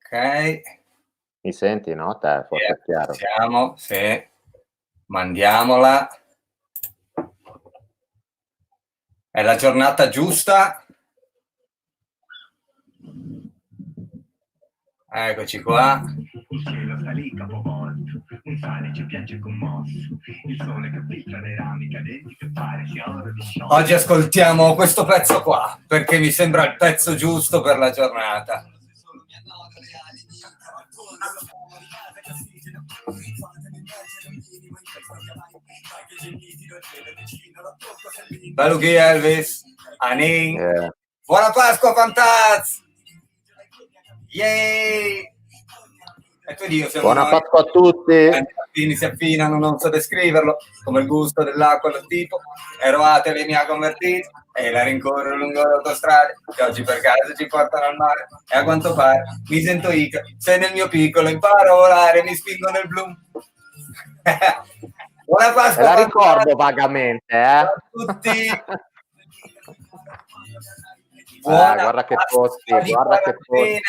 Ok, Mi senti, no? Te, forte e chiaro. siamo, sì, mandiamola. È la giornata giusta. Eccoci qua. Il cielo salì capovolto, un sale ci piange commosso, il sole che filtra le rami cadenti che pare sia oro di sciolto. Oggi ascoltiamo questo pezzo qua, perché mi sembra il pezzo giusto per la giornata. Saluti Elvis, Anin, buona Pasqua Fantaz! Yay! E tu Dio, Buona Pasqua a tutti! I si affinano, non so descriverlo, come il gusto dell'acqua lo tipo, eroate le mie ha convertito e la rincorro lungo l'autostrada che oggi per caso ci portano al mare e a quanto pare mi sento Ica, se nel mio piccolo imparo a volare mi spingo nel blu. Buona Pasqua! La ricordo vagamente, Ciao a tutti! Guarda che posti, guarda che posti.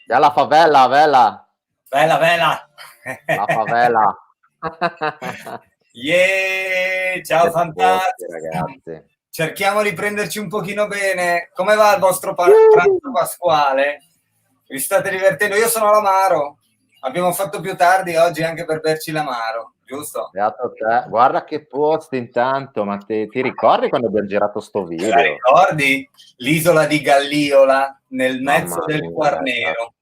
Ya la favela, vela. Vela. La favela. Yeah, ciao fantastici ragazzi. Cerchiamo di prenderci un pochino bene. Come va il vostro pranzo pasquale? Vi state divertendo? Io sono l'amaro. Abbiamo fatto più tardi oggi anche per berci l'amaro, giusto? Beato te. Guarda che post intanto, ma ti ricordi quando abbiamo girato sto video? Te la ricordi? L'isola di Galliola nel mezzo del Quarnero.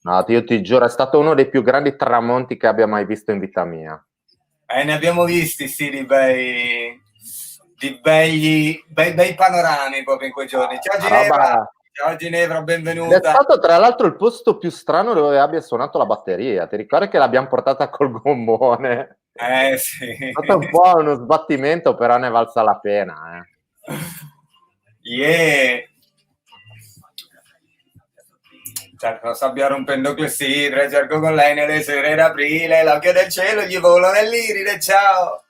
No, io ti giuro, è stato uno dei più grandi tramonti che abbia mai visto in vita mia. Ne abbiamo visti, sì, di bei panorami proprio in quei giorni. Ciao Ginevra! Ciao Ginevra, benvenuta. È stato tra l'altro il posto più strano dove abbia suonato la batteria. Ti ricordi che l'abbiamo portata col gommone? Sì. È stato un po' uno sbattimento, però ne valsa la pena. Yeah. Certo, sabbia rompendo clessidre, cerco con lei nelle sere d'aprile, l'occhio del cielo gli volo nell'iride, ciao!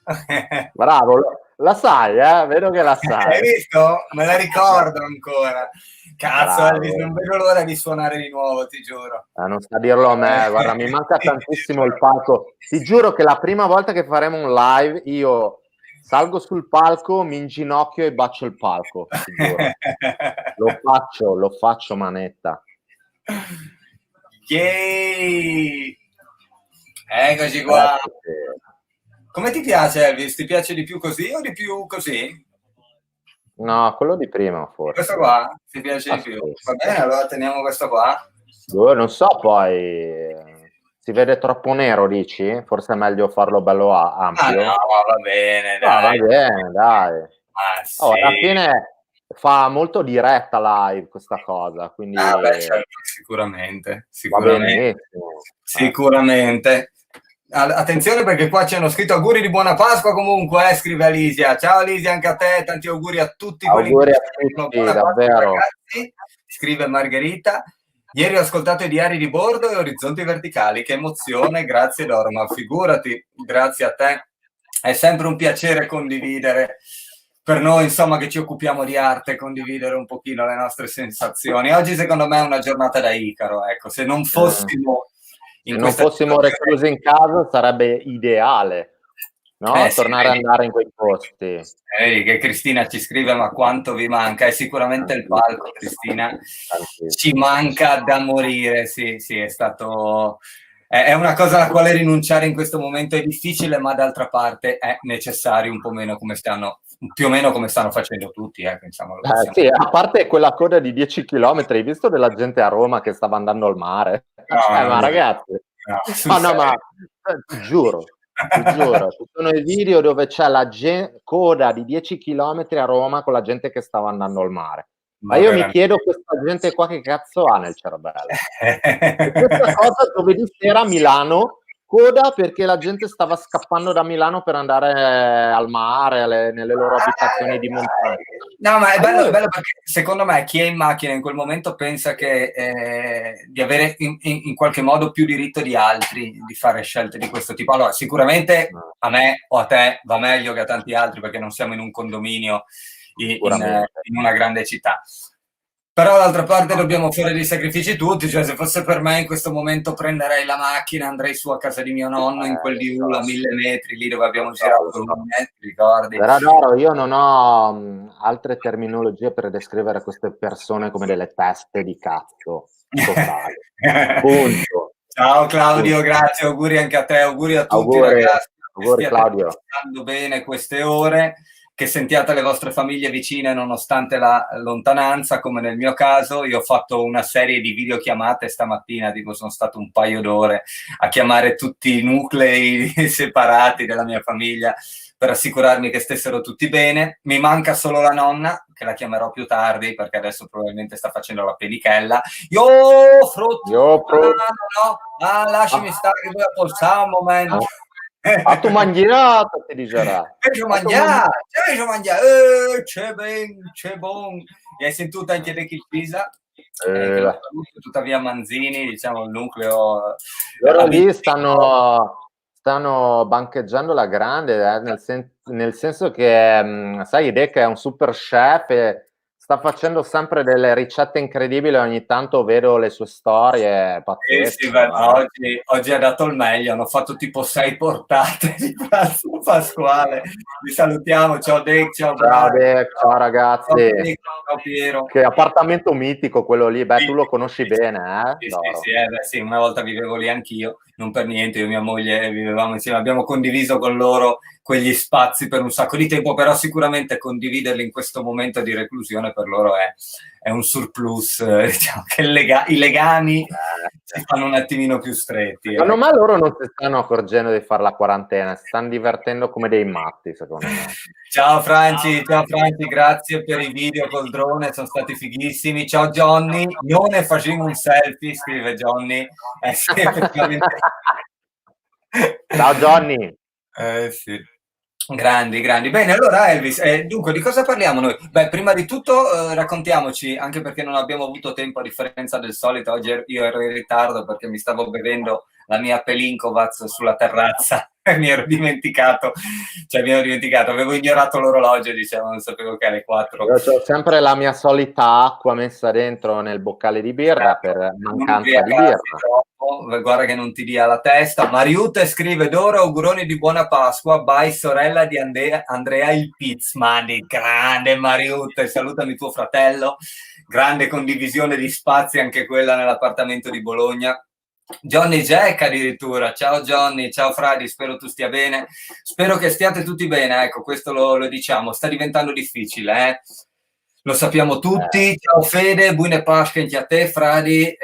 Bravo, la sai, vedo che la sai. Hai visto? Me la ricordo ancora. Cazzo, Elvis, non vedo l'ora di suonare di nuovo, ti giuro. Non sta a dirlo a me, guarda, mi manca tantissimo il palco. Ti giuro che la prima volta che faremo un live, io salgo sul palco, mi inginocchio e bacio il palco, ti giuro. Lo faccio manetta. Yay! Eccoci qua. Come ti piace Elvis? Ti piace di più così o di più così? No, quello di prima forse. Questo qua ti piace di più? Va bene, allora teniamo questo qua. Non so, poi si vede troppo nero, dici? Forse è meglio farlo bello ampio. No, va bene, dai. Va bene, dai. Sì. Alla fine fa molto diretta live questa cosa, quindi certo, sicuramente. Attenzione perché qua ci hanno scritto auguri di buona Pasqua comunque, scrive Alisia. Ciao Alisia, anche a te, tanti auguri a tutti. Auguri a tutti, davvero. Ragazzi, scrive Margherita. Ieri ho ascoltato i diari di bordo e Orizzonti Verticali, che emozione, grazie Doro, ma figurati, grazie a te. È sempre un piacere condividere per noi, insomma, che ci occupiamo di arte, condividere un pochino le nostre sensazioni. Oggi secondo me è una giornata da Icaro, ecco, se non fossimo reclusi in casa sarebbe ideale, no? Tornare ad andare in quei posti. Vedi che Cristina ci scrive ma quanto vi manca, è sicuramente il palco, Cristina, ci manca da morire, sì, è stato... È una cosa alla quale rinunciare in questo momento è difficile, ma d'altra parte è necessario un po' meno come stanno, più o meno come stanno facendo tutti, pensiamo. Sì, a parte quella coda di 10 km, hai visto della gente a Roma che stava andando al mare? Ma ragazzi, ma ti giuro, ci sono i video dove c'è la coda di 10 km a Roma con la gente che stava andando al mare. Ma io mi chiedo questa gente qua che cazzo ha nel cervello. E questa cosa giovedì sera a Milano, coda perché la gente stava scappando da Milano per andare al mare, nelle loro abitazioni di montagna. No, ma è bello perché secondo me chi è in macchina in quel momento pensa che di avere in qualche modo più diritto di altri di fare scelte di questo tipo. Allora, sicuramente a me o a te va meglio che a tanti altri perché non siamo in un condominio in una grande città. Però d'altra parte dobbiamo fare dei sacrifici tutti, cioè se fosse per me in questo momento prenderei la macchina, andrei su a casa di mio nonno in quel di Ula, 1000 metri, lì dove abbiamo girato Ruminetti, ricordi? Però Doro, io non ho altre terminologie per descrivere queste persone come delle teste di cazzo totali. Punto. Ciao Claudio, Punto. grazie, auguri anche a te, auguri a tutti Auguri, ragazzi, auguri che Claudio. stiate stando bene queste ore, che sentiate le vostre famiglie vicine nonostante la lontananza, come nel mio caso. Io ho fatto una serie di videochiamate stamattina, tipo sono stato un paio d'ore a chiamare tutti i nuclei separati della mia famiglia per assicurarmi che stessero tutti bene. Mi manca solo la nonna, che la chiamerò più tardi perché adesso probabilmente sta facendo la penichella. Lasciami stare che poi a un momento. A tu mangiato, ti dicerà. C'è bon. E hai sentito anche De Pisa? Tuttavia Manzini, diciamo il nucleo. Loro lì stanno bancheggiando la grande, nel senso che, sai, Decca è un super chef e sta facendo sempre delle ricette incredibili, ogni tanto vedo le sue storie pazzesche. Sì, oggi ha dato il meglio, hanno fatto tipo 6 portate di pranzo pasquale. Vi salutiamo, ciao Dec, ciao Dec, ciao ragazzi. Ciao Piero. Che appartamento mitico quello lì, beh, tu lo conosci bene, Sì, una volta vivevo lì anch'io, non per niente, io e mia moglie vivevamo insieme, abbiamo condiviso con loro quegli spazi per un sacco di tempo, però sicuramente condividerli in questo momento di reclusione per loro è un surplus, diciamo che i legami si fanno un attimino più stretti. Secondo me loro non si stanno accorgendo di fare la quarantena, si stanno divertendo come dei matti, secondo me. Ciao Franci, grazie per i video col drone, sono stati fighissimi. Ciao Johnny, non ne facciamo un selfie, scrive Johnny. Sì, effettivamente. Ciao Johnny. Sì. Grandi. Bene, allora Elvis, dunque di cosa parliamo noi? Beh, prima di tutto raccontiamoci, anche perché non abbiamo avuto tempo a differenza del solito, oggi io ero in ritardo perché mi stavo bevendo la mia Pelinkovac sulla terrazza e mi ero dimenticato, avevo ignorato l'orologio, diciamo, non sapevo che alle 4. Io ho sempre la mia solita acqua messa dentro nel boccale di birra per mancanza di birra. Guarda che non ti dia la testa. Mariute scrive: Doro, auguroni di buona Pasqua, bye sorella di Andrea il Pizman. Grande Mariute, salutami tuo fratello, grande condivisione di spazi anche quella nell'appartamento di Bologna. Johnny Jack addirittura, ciao Johnny, ciao Fradi, spero tu stia bene, spero che stiate tutti bene, ecco, questo lo diciamo, sta diventando difficile, lo sappiamo tutti. Ciao Fede, buone Pasche anche a te Fradi,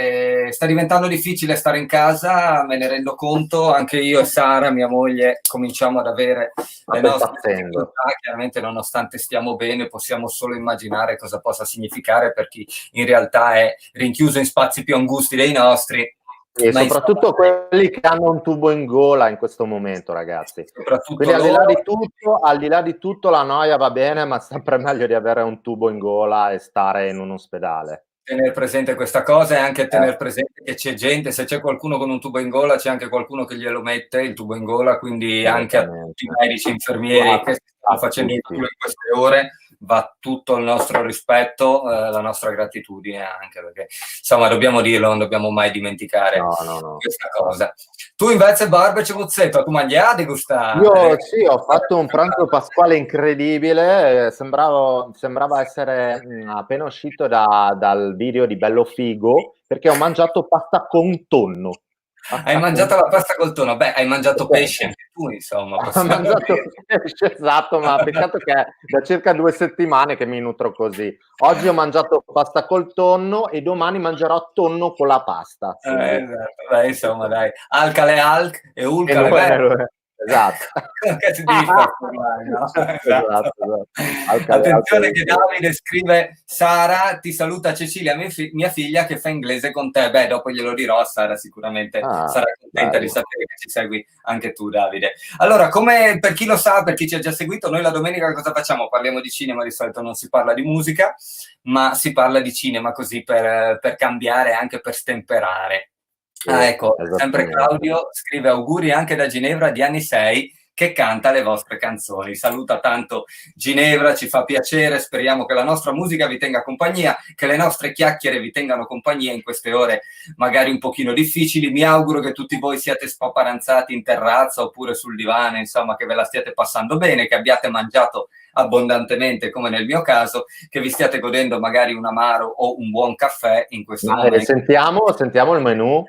sta diventando difficile stare in casa, me ne rendo conto, anche io e Sara, mia moglie, cominciamo ad avere le nostre difficoltà, chiaramente nonostante stiamo bene possiamo solo immaginare cosa possa significare per chi in realtà è rinchiuso in spazi più angusti dei nostri. E soprattutto quelli che hanno un tubo in gola in questo momento, ragazzi. Quindi al di là di tutto la noia va bene, ma sempre meglio di avere un tubo in gola e stare in un ospedale. Tenere presente questa cosa e anche tenere presente che c'è gente, se c'è qualcuno con un tubo in gola c'è anche qualcuno che glielo mette il tubo in gola, quindi anche a tutti i medici, infermieri che stanno facendo il culo in queste ore va tutto il nostro rispetto, la nostra gratitudine anche, perché insomma dobbiamo dirlo, non dobbiamo mai dimenticare questa cosa. Tu invece Barbe Muzzetto, tu mangiati gustare? Io sì, ho fatto un pranzo pasquale incredibile, sembrava essere appena uscito dal video di Bello Figo, perché ho mangiato pasta con tonno. Hai mangiato la pasta col tonno? Beh, hai mangiato pesce anche tu, insomma. Ho mangiato pesce, esatto, ma peccato che è da circa 2 settimane che mi nutro così. Oggi ho mangiato pasta col tonno e domani mangerò tonno con la pasta. Esatto. Beh, insomma, dai. Alcale alc e ulcale bello. Esatto. Esatto. Attenzione che Davide scrive: Sara ti saluta Cecilia, mia figlia che fa inglese con te. Beh, dopo glielo dirò, Sara sicuramente sarà contenta di sapere che ci segui anche tu, Davide. Allora, come per chi lo sa, per chi ci ha già seguito, noi la domenica cosa facciamo? Parliamo di cinema, di solito non si parla di musica, ma si parla di cinema così per cambiare, anche per stemperare. Ecco, sempre Claudio scrive: auguri anche da Ginevra di anni 6, che canta le vostre canzoni. Saluta tanto Ginevra, ci fa piacere, speriamo che la nostra musica vi tenga compagnia, che le nostre chiacchiere vi tengano compagnia in queste ore magari un pochino difficili. Mi auguro che tutti voi siate spaparanzati in terrazza oppure sul divano, insomma, che ve la stiate passando bene, che abbiate mangiato abbondantemente come nel mio caso, che vi stiate godendo magari un amaro o un buon caffè in questo momento. Sentiamo il menù.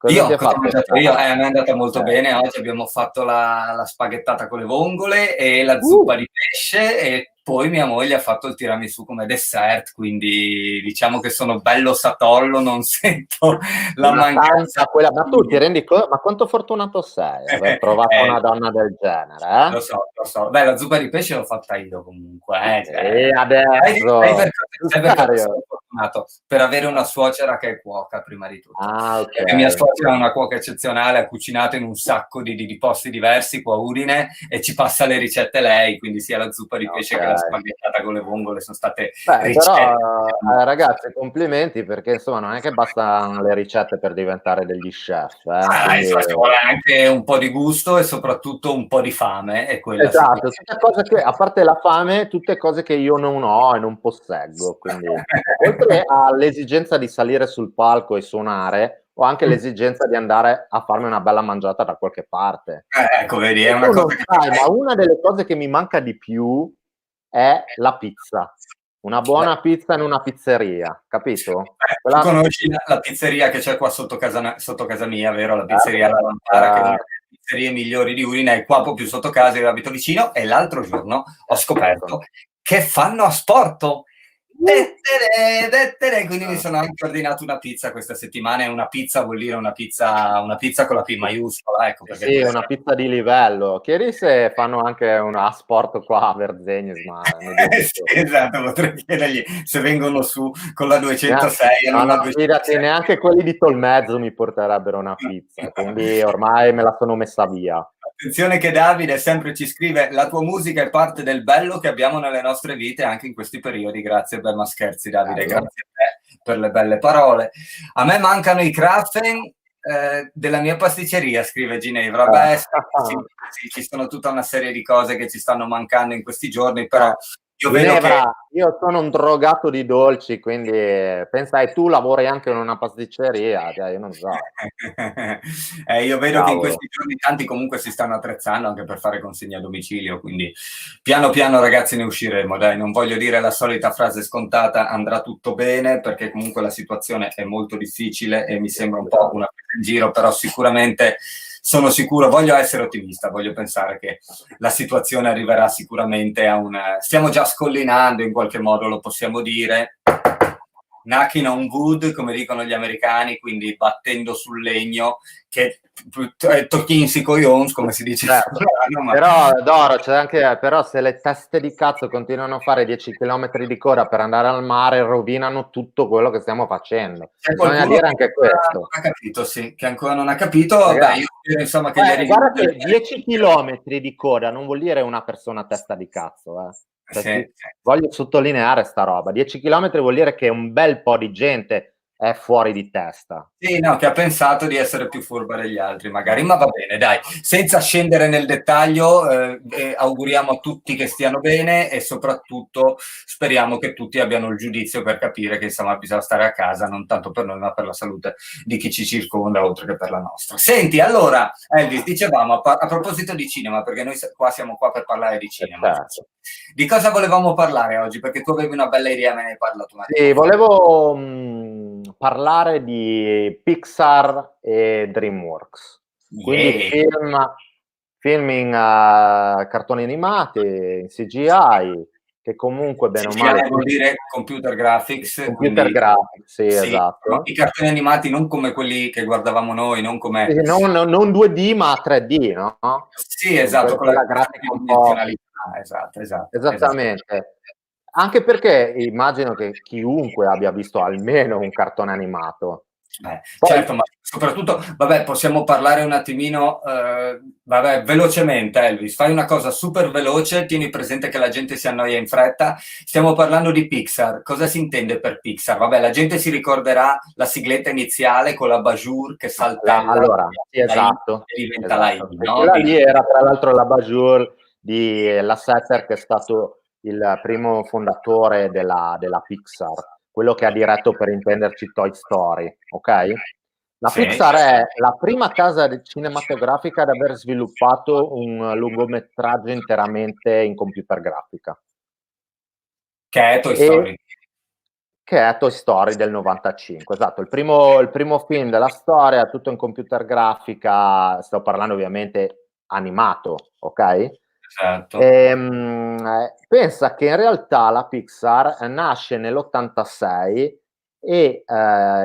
Io mi è andata molto bene. Oggi abbiamo fatto la spaghettata con le vongole e la zuppa di pesce, e poi mia moglie ha fatto il tiramisù come dessert, quindi diciamo che sono bello satollo, non sento la mancanza. Ma tu ti rendi conto? Ma quanto fortunato sei aver trovato una donna del genere? Lo so. Beh, la zuppa di pesce l'ho fatta io comunque. E adesso sai perché sono fortunato? Per avere una suocera che è cuoca, prima di tutto. Okay. Mia suocera è una cuoca eccezionale, ha cucinato in un sacco di posti diversi qua a Udine e ci passa le ricette lei, quindi sia la zuppa di pesce che la spaghettata con le vongole sono state ricette. Però, ragazzi, complimenti, perché insomma non è che bastano le ricette per diventare degli chef. Quindi... ci vuole anche un po' di gusto e soprattutto un po' di fame. E quella esatto, tutte cose che, a parte la fame, tutte cose che io non ho e non posseggo. Quindi, oltre all'esigenza di salire sul palco e suonare, ho anche l'esigenza di andare a farmi una bella mangiata da qualche parte. Ecco, vedi, è una cosa ma una delle cose che mi manca di più è la pizza. Una buona pizza in una pizzeria, capito? Tu conosci la pizzeria che c'è qua sotto casa mia, vero? La pizzeria La Lampara, che è una delle pizzerie migliori di Udine, è qua proprio sotto casa, io abito vicino, e l'altro giorno ho scoperto che fanno asporto. Quindi mi sono anche ordinato una pizza questa settimana, e una pizza vuol dire una pizza con la P maiuscola, ecco, perché sì, una pizza di livello. Chiedi se fanno anche un asporto qua a Verzenis, ma sì, esatto, potrei chiedergli se vengono su con la 206. Fidati, neanche quelli di Tolmezzo mi porterebbero una pizza, quindi ormai me la sono messa via. Attenzione che Davide sempre ci scrive: la tua musica è parte del bello che abbiamo nelle nostre vite anche in questi periodi. Grazie per, ma scherzi Davide, grazie a te per le belle parole. A me mancano i Krafen della mia pasticceria, scrive Ginevra. Beh, sì, ci sono tutta una serie di cose che ci stanno mancando in questi giorni, però io vedo che... Io sono un drogato di dolci, quindi pensai, tu lavori anche in una pasticceria, io non so. Io vedo che in questi giorni tanti comunque si stanno attrezzando anche per fare consegna a domicilio, quindi piano piano ragazzi ne usciremo, dai, non voglio dire la solita frase scontata, andrà tutto bene, perché comunque la situazione è molto difficile e mi sembra un po' una presa in giro, però sicuramente... Sono sicuro, voglio essere ottimista, voglio pensare che la situazione arriverà sicuramente a stiamo già scollinando in qualche modo, lo possiamo dire, knocking on wood, come dicono gli americani, quindi battendo sul legno, che tocchins coglions, come si dice. Però Doro, c'è anche, però se le teste di cazzo continuano a fare 10 km di coda per andare al mare, rovinano tutto quello che stiamo facendo. Bisogna dire anche questo. Non ha capito, sì, che ancora non ha capito. Beh, io insomma che guarda che 10 km di coda non vuol dire una persona a testa di cazzo, Cioè, voglio sottolineare sta roba. 10 km vuol dire che un bel po' di gente è fuori di testa. Sì, no, che ha pensato di essere più furba degli altri, magari, ma va bene, dai. Senza scendere nel dettaglio, auguriamo a tutti che stiano bene e soprattutto speriamo che tutti abbiano il giudizio per capire che insomma bisogna stare a casa, non tanto per noi, ma per la salute di chi ci circonda, oltre che per la nostra. Senti, allora, Elvis, dicevamo, a proposito di cinema, perché noi qua siamo qua per parlare di cinema. Certo. Di cosa volevamo parlare oggi? Perché tu avevi una bella idea, me ne hai parlato. Sì, volevo parlare di Pixar e DreamWorks, quindi film in cartoni animati, in CGI, che comunque bene o male vuol dire computer graphics, sì, esatto. I cartoni animati non come quelli che guardavamo noi, non come non 2D ma 3D, no? Sì, esatto, con la grafica convenzionalità, esatto. Esattamente. Anche perché immagino che chiunque abbia visto almeno un cartone animato. Poi, certo, ma soprattutto, vabbè, possiamo parlare un attimino, vabbè, velocemente, Elvis, fai una cosa super veloce, tieni presente che la gente si annoia in fretta, stiamo parlando di Pixar, cosa si intende per Pixar? Vabbè, la gente si ricorderà la sigletta iniziale con la Bajur che saltella, allora, sì, esatto, e diventa la I, esatto. no? Quella lì era tra l'altro la Bajur di Lasseter, che è stato il primo fondatore della Pixar, quello che ha diretto, per intenderci, Toy Story, ok? La Sì. Pixar è la prima casa cinematografica ad aver sviluppato un lungometraggio interamente in computer grafica. Che è Toy Story. Che è Toy Story del 95, esatto, il primo film della storia, tutto in computer grafica, sto parlando ovviamente animato, ok? Esatto. Pensa che in realtà la Pixar nasce nell'86 e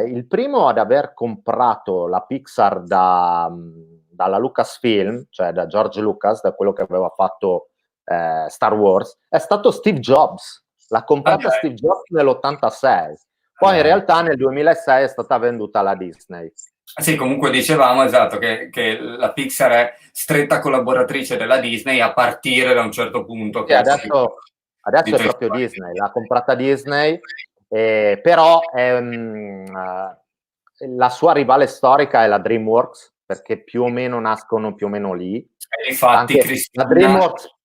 il primo ad aver comprato la Pixar dalla Lucasfilm, cioè da George Lucas, da quello che aveva fatto Star Wars, è stato Steve Jobs. L'ha comprata Steve Jobs nell'86. Poi in realtà nel 2006 è stata venduta alla Disney. Sì, comunque dicevamo, esatto, che la Pixar è stretta collaboratrice della Disney a partire da un certo punto. Sì, adesso è proprio Disney, l'ha comprata Disney, però la sua rivale storica è la DreamWorks, perché più o meno nascono più o meno lì. E infatti la DreamWorks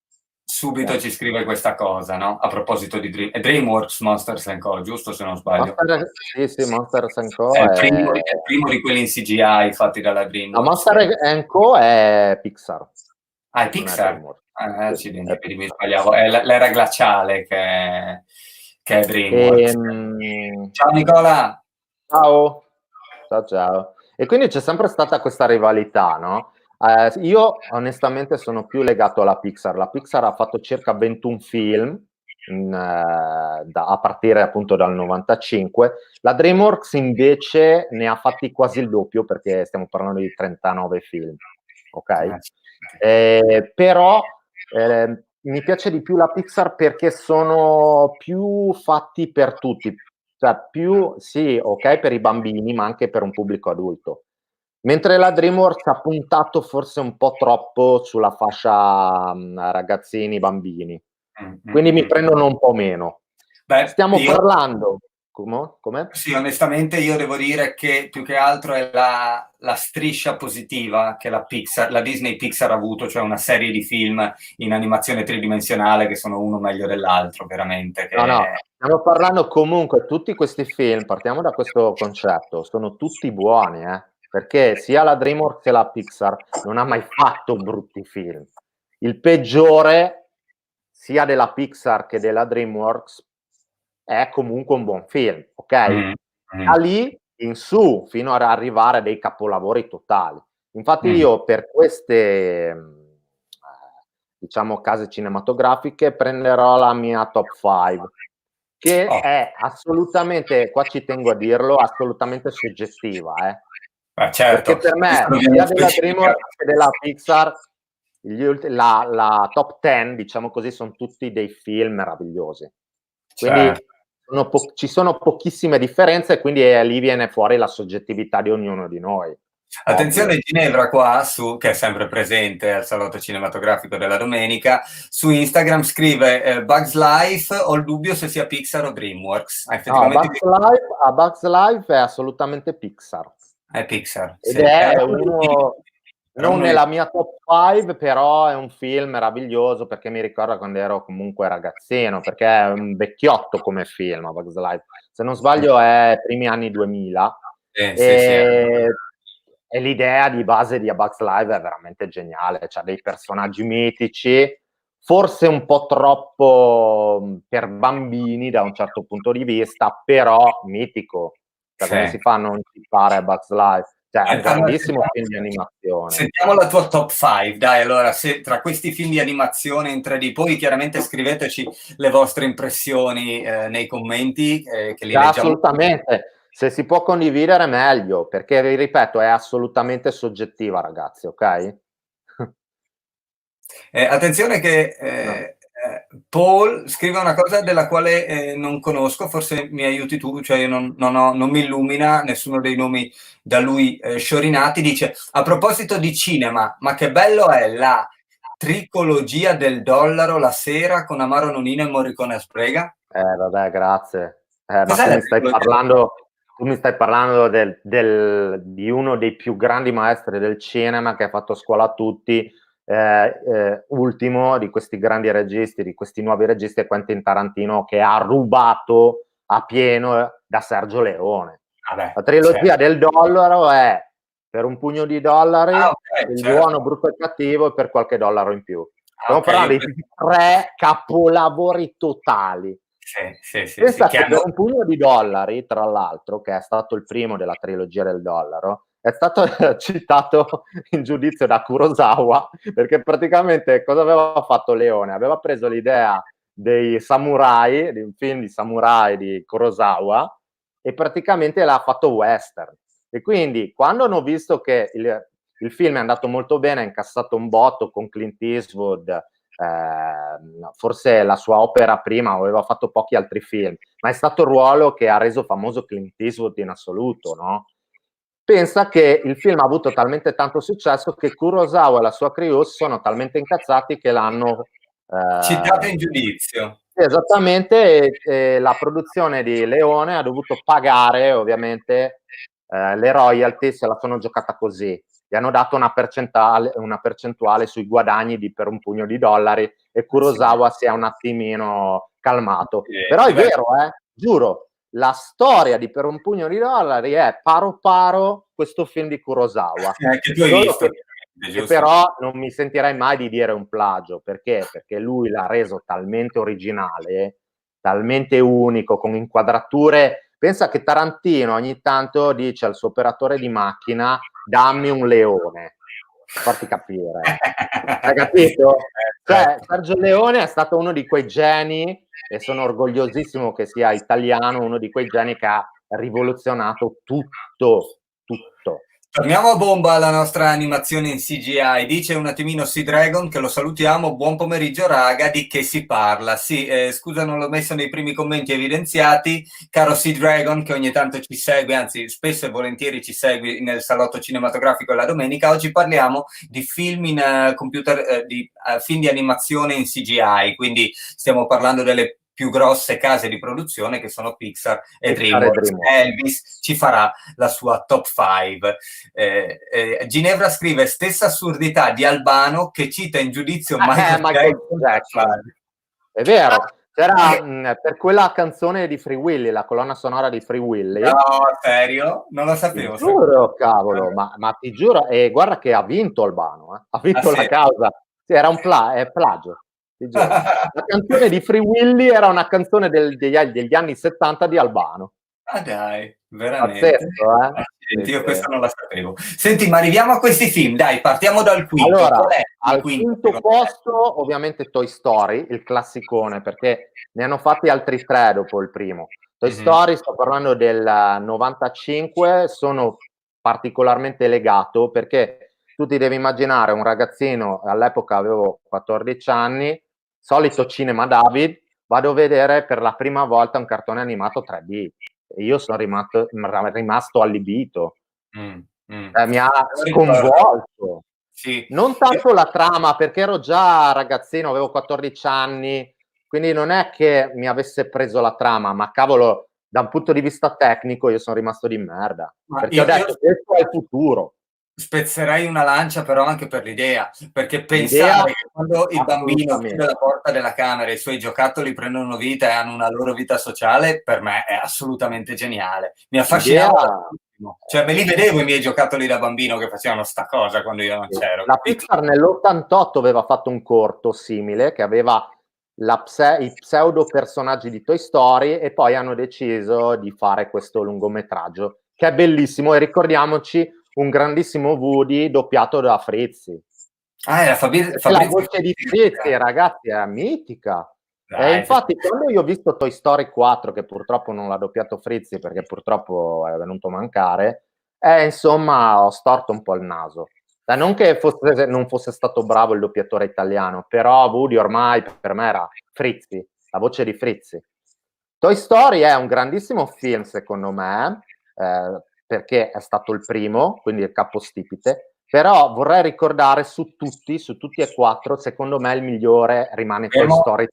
subito ci scrive questa cosa, no? A proposito di DreamWorks Monsters & Co., giusto se non sbaglio? Sì, Monsters & Co. È il primo di quelli in CGI fatti dalla DreamWorks. No, Monsters & Co. è Pixar. Ah, è Pixar? Accidenti, mi sbagliavo. È l'era glaciale che è DreamWorks. Ciao Nicola! Ciao! Ciao. E quindi c'è sempre stata questa rivalità, no? Io onestamente sono più legato alla Pixar. La Pixar ha fatto circa 21 film a partire appunto dal 95. La DreamWorks invece ne ha fatti quasi il doppio, perché stiamo parlando di 39 film, ok? Però mi piace di più la Pixar perché sono più fatti per tutti, cioè più sì, ok, per i bambini, ma anche per un pubblico adulto. Mentre la DreamWorks ha puntato forse un po' troppo sulla fascia ragazzini, bambini. Quindi mi prendono un po' meno. Beh, Stiamo parlando... Come? Sì, onestamente io devo dire che più che altro è la striscia positiva che la Disney Pixar ha avuto, cioè una serie di film in animazione tridimensionale che sono uno meglio dell'altro, veramente. No, stiamo parlando comunque, tutti questi film, partiamo da questo concetto, sono tutti buoni, perché sia la DreamWorks che la Pixar non ha mai fatto brutti film. Il peggiore, sia della Pixar che della DreamWorks, è comunque un buon film, ok? Da lì in su, fino ad arrivare a dei capolavori totali. Infatti io per queste, diciamo, case cinematografiche prenderò la mia top 5, che è assolutamente, qua ci tengo a dirlo, assolutamente soggettiva, certo. Perché per me, sia della DreamWorks che della Pixar, la top 10, diciamo così, sono tutti dei film meravigliosi. Quindi ci sono pochissime differenze e quindi lì viene fuori la soggettività di ognuno di noi. Attenzione, Ginevra qua, che è sempre presente al salotto cinematografico della domenica, su Instagram scrive Bugs Life, ho il dubbio se sia Pixar o DreamWorks. A Bugs Life è assolutamente Pixar. È Pixar. Ed è uno, non nella mia top 5, però è un film meraviglioso perché mi ricorda quando ero comunque ragazzino, perché è un vecchiotto come film, a Bugs Life. Se non sbaglio è primi anni 2000. E l'idea di base di A Bug's Life è veramente geniale, c'ha dei personaggi mitici, forse un po' troppo per bambini da un certo punto di vista, però mitico. Cioè, come si fa a non fare A Bug's Life? Cioè, è un grandissimo film di animazione. Sentiamo la tua top 5, dai, allora, se tra questi film di animazione in 3D, poi chiaramente scriveteci le vostre impressioni nei commenti, che li leggiamo. Assolutamente. Se si può condividere meglio, perché vi ripeto, è assolutamente soggettiva, ragazzi, ok? Attenzione che Paul scrive una cosa della quale non conosco, forse mi aiuti tu, cioè io non mi illumina nessuno dei nomi da lui sciorinati. Dice: a proposito di cinema, ma che bello è la tricologia del dollaro la sera con Amaro Nonino e Morricone a Sprega? Vabbè, grazie. Ma Cos'è tu la mi stai tricologia? parlando di uno dei più grandi maestri del cinema che ha fatto scuola a tutti, ultimo di questi grandi registi, di questi nuovi registi, è Quentin Tarantino, che ha rubato a pieno da Sergio Leone. Vabbè, La trilogia certo. del dollaro è Per un pugno di dollari, Ok, Il certo. buono, brutto e cattivo e Per qualche dollaro in più. Stiamo Ok, parlando di 3 capolavori totali. sì, Pensa che che Per hanno... un pugno di dollari, tra l'altro, che è stato il primo della trilogia del dollaro, è stato citato in giudizio da Kurosawa, perché praticamente cosa aveva fatto Leone? Aveva preso l'idea dei samurai, di un film di samurai di Kurosawa, e praticamente l'ha fatto western. E quindi quando hanno visto che il film è andato molto bene, ha incassato un botto con Clint Eastwood, forse la sua opera prima, aveva fatto pochi altri film, ma è stato il ruolo che ha reso famoso Clint Eastwood in assoluto, no? Pensa che il film ha avuto talmente tanto successo che Kurosawa e la sua crew sono talmente incazzati che l'hanno Citato in giudizio. esattamente, la produzione di Leone ha dovuto pagare ovviamente le royalty, se la sono giocata così. Gli hanno dato una percentuale sui guadagni Per un pugno di dollari e Kurosawa si è un attimino calmato. Però è vero, giuro, la storia di Per un pugno di dollari è paro paro questo film di Kurosawa. Che tu hai Solo visto, che giusto? però non mi sentirei mai di dire un plagio, perché? Perché lui l'ha reso talmente originale, talmente unico, con inquadrature. Pensa che Tarantino ogni tanto dice al suo operatore di macchina: dammi un leone, per farti capire. Hai capito? Cioè, Sergio Leone è stato uno di quei geni, e sono orgogliosissimo che sia italiano, uno di quei geni che ha rivoluzionato tutto. Torniamo a bomba alla nostra animazione in CGI. Dice un attimino Sea-Dragon, che lo salutiamo. Buon pomeriggio raga, di che si parla? Sì, scusa non l'ho messo nei primi commenti evidenziati. Caro Sea-Dragon, che ogni tanto ci segue, anzi spesso e volentieri ci segui nel salotto cinematografico la domenica, oggi parliamo di film in computer, di film di animazione in CGI, quindi stiamo parlando delle più grosse case di produzione che sono Pixar e DreamWorks. Elvis ci farà la sua top 5. Ginevra scrive: stessa assurdità di Albano che cita in giudizio Michael Jackson. È vero, c'era per quella canzone di Free Willy, la colonna sonora di Free Willy. No, serio? Non lo sapevo. Ti giuro, cavolo, ma ti giuro, e guarda che ha vinto Albano, ha vinto la causa. Sì, era un plagio, ti giuro. La canzone di Free Willy era una canzone degli anni 70 di Albano. Ah dai, veramente. Pazzesco, Senti, io questa non la sapevo. Senti, ma arriviamo a questi film, dai, partiamo dal quinto. Allora, qual è al quinto posto ovviamente Toy Story, il classicone, perché ne hanno fatti altri 3 dopo il primo. Toy Story, sto parlando del 95, sono particolarmente legato perché tu ti devi immaginare un ragazzino, all'epoca avevo 14 anni, solito cinema David, vado a vedere per la prima volta un cartone animato 3D e io sono rimasto allibito. Mi ha sconvolto. Sì. Non tanto la trama, perché ero già ragazzino, avevo 14 anni, quindi non è che mi avesse preso la trama, ma cavolo, da un punto di vista tecnico io sono rimasto di merda, perché ho detto questo è il futuro. Spezzerei una lancia però anche per l'idea, perché pensare che quando il bambino chiude la porta della camera e i suoi giocattoli prendono vita e hanno una loro vita sociale, per me è assolutamente geniale. Mi affascinava, cioè me li vedevo i miei giocattoli da bambino che facevano sta cosa quando io non c'ero. La Pixar nell'88 aveva fatto un corto simile che aveva i pseudo personaggi di Toy Story e poi hanno deciso di fare questo lungometraggio che è bellissimo e ricordiamoci un grandissimo Woody doppiato da Frizzi. La voce di Frizzi, ragazzi, è mitica. E infatti quando io ho visto Toy Story 4, che purtroppo non l'ha doppiato Frizzi perché purtroppo è venuto a mancare, insomma ho storto un po' il naso. Non che non fosse stato bravo il doppiatore italiano, però Woody ormai per me era Frizzi, la voce di Frizzi. Toy Story è un grandissimo film, secondo me, perché è stato il primo, quindi il capostipite, però vorrei ricordare su tutti e quattro, secondo me il migliore rimane Toy Story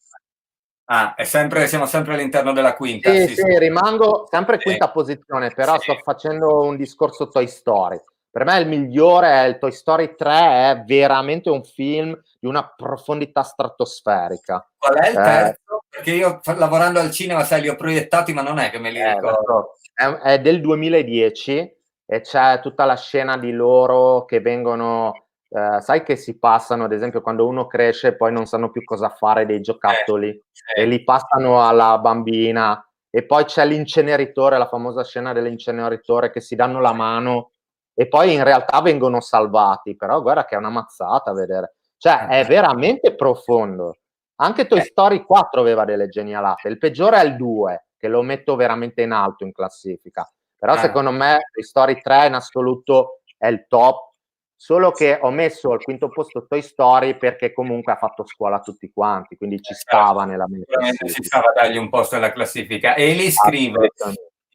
3. Siamo sempre all'interno della quinta. Sì, rimango sempre quinta posizione, però sto facendo un discorso Toy Story. Per me il migliore è il Toy Story 3, è veramente un film di una profondità stratosferica. Qual è il terzo? Perché io lavorando al cinema, sai, li ho proiettati, ma non è che me li ricordo. È del 2010 e c'è tutta la scena di loro che vengono, sai che si passano, ad esempio, quando uno cresce e poi non sanno più cosa fare dei giocattoli e li passano alla bambina, e poi c'è l'inceneritore, la famosa scena dell'inceneritore che si danno la mano e poi in realtà vengono salvati, però guarda che è una mazzata a vedere, cioè è veramente profondo. Anche Toy Story 4 aveva delle genialate, il peggiore è il 2, che lo metto veramente in alto in classifica, però secondo me Toy Story 3 in assoluto è il top, solo che ho messo al quinto posto Toy Story perché comunque ha fatto scuola a tutti quanti, quindi ci stava nella mia classifica. Ci stava a dargli un posto nella classifica. E lì scrive,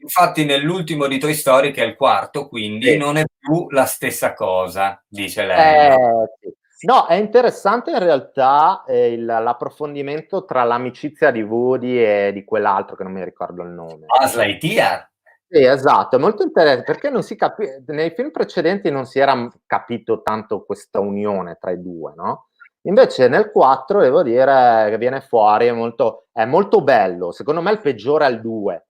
infatti nell'ultimo di Toy Story, che è il quarto, quindi non è più la stessa cosa, dice lei. Sì. No, è interessante in realtà l'approfondimento tra l'amicizia di Woody e di quell'altro che non mi ricordo il nome. Buzz Lightyear. Sì, esatto, è molto interessante perché non si nei film precedenti non si era capito tanto questa unione tra i due, no? Invece nel 4 devo dire che viene fuori, è molto bello, secondo me il peggiore è il 2,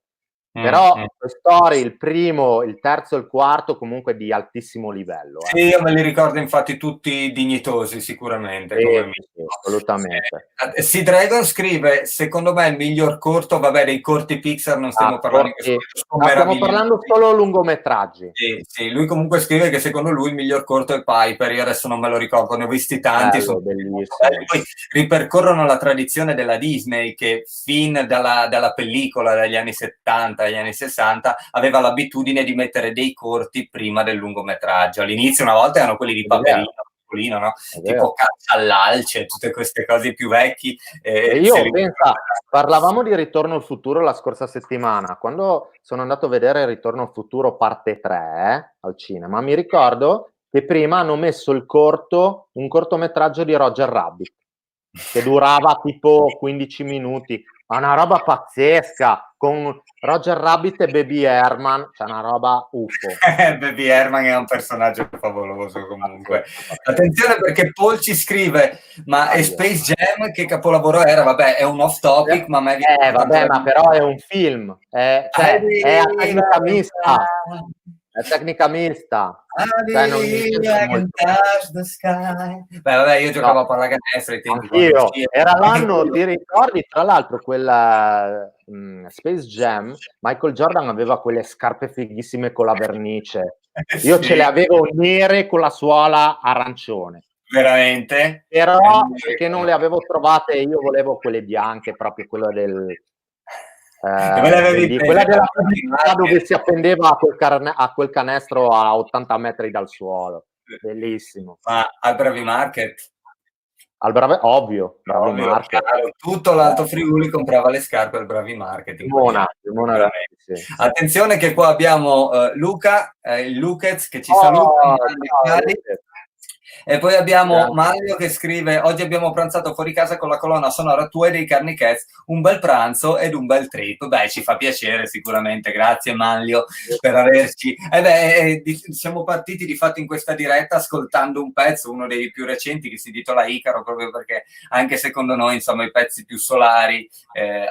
però Toy Story, il primo, il terzo e il quarto comunque di altissimo livello. Sì, io me li ricordo infatti tutti dignitosi sicuramente. Sì, assolutamente. Sea Dragon scrive, secondo me il miglior corto, vabbè dei corti Pixar non stiamo parlando, stiamo parlando solo lungometraggi. Sì, lui comunque scrive che secondo lui il miglior corto è Piper, io adesso non me lo ricordo, ne ho visti tanti, sono bellissimi. Poi ripercorrono la tradizione della Disney che fin dalla pellicola dagli anni 70 agli anni 60 aveva l'abitudine di mettere dei corti prima del lungometraggio. All'inizio una volta erano quelli di Paperino, no? Tipo Caccia all'alce, tutte queste cose più vecchi. Parlavamo di Ritorno al futuro la scorsa settimana, quando sono andato a vedere Ritorno al futuro parte 3 al cinema, mi ricordo che prima hanno messo un cortometraggio di Roger Rabbit, che durava tipo 15 minuti, ma una roba pazzesca, con Roger Rabbit e Baby Herman, c'è una roba UFO. Baby Herman è un personaggio favoloso comunque. Attenzione perché Paul ci scrive, ma è Space Jam che capolavoro era? Vabbè, è un off topic, ma a me vabbè, ma però è un film, è a tecnica mista. È tecnica mista. Vabbè, io giocavo a pallacanestro ai tempi. Anch'io. Era l'anno, ti ricordi, tra l'altro, quella Space Jam, Michael Jordan aveva quelle scarpe fighissime con la vernice. Io ce le avevo nere con la suola arancione. Veramente? Però perché non le avevo trovate, io volevo quelle bianche, proprio quella quella della pubblicità dove si appendeva a quel canestro a 80 metri dal suolo. Bellissimo. Ma al Bravi Market? Ovvio, Bravi Market. Tutto l'Alto Friuli comprava le scarpe al Bravi Market. Sì. Attenzione che qua abbiamo Luca, il Lucez che ci saluta. E poi abbiamo Mario che scrive: oggi abbiamo pranzato fuori casa con la colonna sonora tua e dei Carnicats, un bel pranzo ed un bel trip. Beh, ci fa piacere sicuramente, grazie Mario per averci. Siamo partiti di fatto in questa diretta ascoltando un pezzo, uno dei più recenti, che si intitola Icaro, proprio perché anche secondo noi, insomma, i pezzi più solari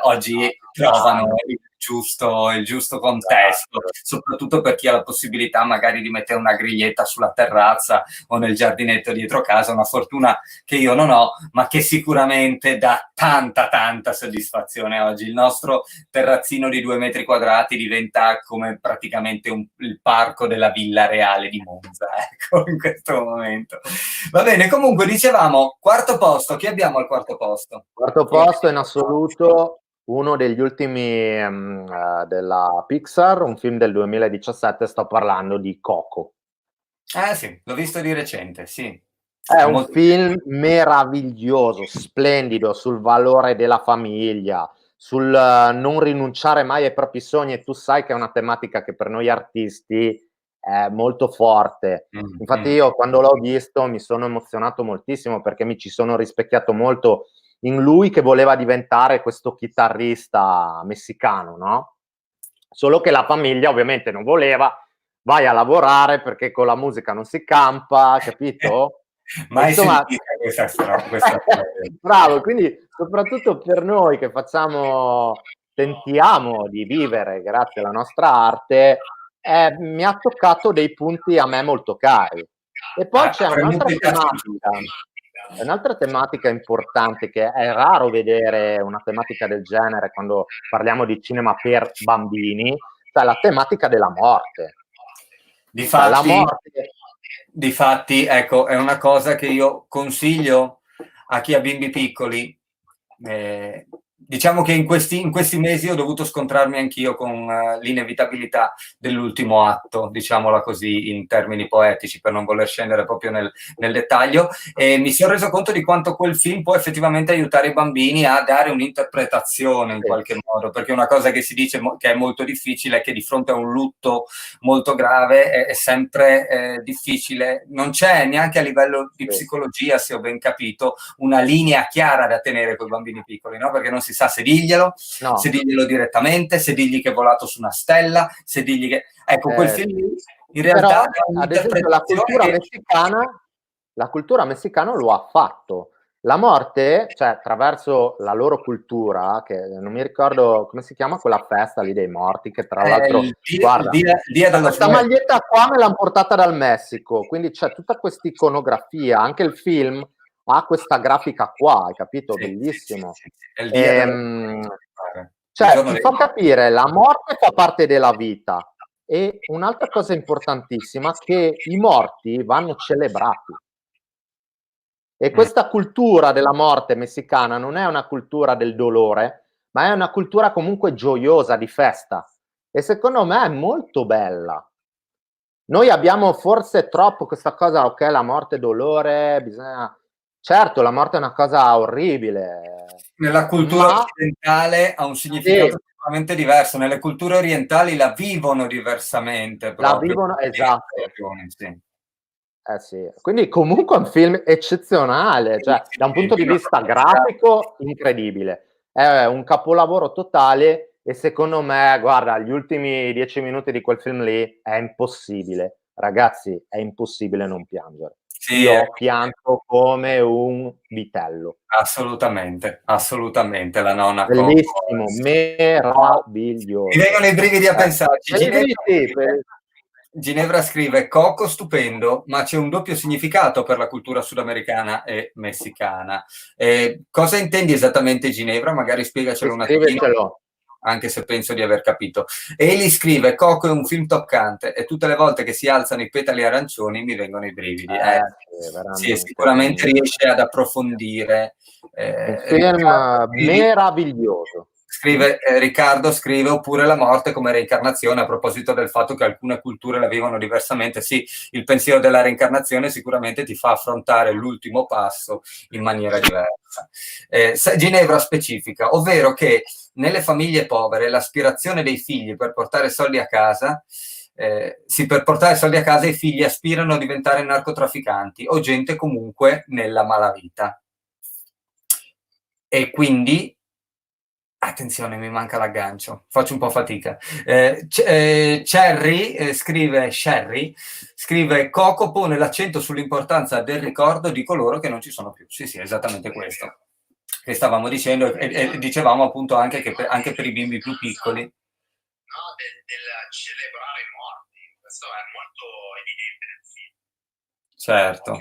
oggi trovano il giusto contesto, soprattutto per chi ha la possibilità magari di mettere una griglietta sulla terrazza o nel giardinetto dietro casa, una fortuna che io non ho, ma che sicuramente dà tanta soddisfazione oggi. Il nostro terrazzino di 2 metri quadrati diventa come praticamente il parco della Villa Reale di Monza, ecco, in questo momento. Va bene, comunque dicevamo, quarto posto, chi abbiamo al quarto posto? Quarto posto in assoluto, uno degli ultimi della Pixar, un film del 2017, sto parlando di Coco. Sì, l'ho visto di recente, sì. È un film meraviglioso, splendido, sul valore della famiglia, sul non rinunciare mai ai propri sogni, e tu sai che è una tematica che per noi artisti è molto forte. Infatti io quando l'ho visto mi sono emozionato moltissimo, perché mi ci sono rispecchiato molto in lui, che voleva diventare questo chitarrista messicano, no? Solo che la famiglia ovviamente non voleva, vai a lavorare perché con la musica non si campa, capito? Mai Insomma, sentita questa storia. bravo, quindi soprattutto per noi che tentiamo di vivere grazie alla nostra arte, mi ha toccato dei punti a me molto cari. E poi c'è un'altra tematica importante, che è raro vedere una tematica del genere quando parliamo di cinema per bambini, cioè la tematica della morte. La morte. Difatti, ecco, è una cosa che io consiglio a chi ha bimbi piccoli. Diciamo che in questi mesi ho dovuto scontrarmi anch'io con l'inevitabilità dell'ultimo atto, diciamola così in termini poetici, per non voler scendere proprio nel dettaglio, e mi sono reso conto di quanto quel film può effettivamente aiutare i bambini a dare un'interpretazione in qualche modo, perché una cosa che si dice che è molto difficile è che di fronte a un lutto molto grave è sempre difficile, non c'è neanche a livello di psicologia, se ho ben capito, una linea chiara da tenere con i bambini piccoli, no? Perché non si sa se dirglielo, se dirglielo direttamente, se dirgli che è volato su una stella, se dirgli che... Ecco, quel film in realtà... Però, ad esempio, la cultura messicana lo ha fatto. La morte, cioè attraverso la loro cultura, che non mi ricordo come si chiama quella festa lì dei morti, che tra l'altro, guarda, questa maglietta qua me l'hanno portata dal Messico, quindi c'è tutta questa iconografia, anche il film ha questa grafica qua, hai capito? Bellissimo. Cioè, ti fa capire, la morte fa parte della vita, e un'altra cosa importantissima, che i morti vanno celebrati. E questa cultura della morte messicana non è una cultura del dolore, ma è una cultura comunque gioiosa, di festa. E secondo me è molto bella. Noi abbiamo forse troppo questa cosa, ok, la morte è dolore, bisogna... Certo, la morte è una cosa orribile. Nella cultura occidentale ha un significato sicuramente diverso, nelle culture orientali la vivono diversamente. La vivono, esatto. Sì. Quindi comunque è un film eccezionale, cioè da un punto di vista grafico incredibile, è un capolavoro totale, e secondo me, guarda, gli ultimi 10 minuti di quel film lì è impossibile, ragazzi, è impossibile non piangere. Sì, io ho pianto come un vitello. Assolutamente, la nonna bellissimo, meraviglioso. Mi vengono i brividi a pensarci. Ginevra scrive: Coco stupendo, ma c'è un doppio significato per la cultura sudamericana e messicana. Cosa intendi esattamente, Ginevra? Magari spiegacelo un attimo, anche se penso di aver capito. Eli scrive: Coco è un film toccante, e tutte le volte che si alzano i petali arancioni mi vengono i brividi. Sì, sicuramente riesce ad approfondire. Un film meraviglioso. Riccardo scrive: oppure la morte come reincarnazione, a proposito del fatto che alcune culture la vivono diversamente. Sì, il pensiero della reincarnazione sicuramente ti fa affrontare l'ultimo passo in maniera diversa. Ginevra specifica, ovvero che nelle famiglie povere l'aspirazione dei figli per portare soldi a casa, per portare soldi a casa i figli aspirano a diventare narcotrafficanti o gente comunque nella malavita. E quindi attenzione, mi manca l'aggancio, faccio un po' fatica. Sherry scrive: Coco pone l'accento sull'importanza del ricordo di coloro che non ci sono più. Sì, esattamente questo che stavamo dicendo, e dicevamo appunto anche che anche per i bimbi più piccoli. No, del celebrare i morti, questo è molto evidente nel film. Certo.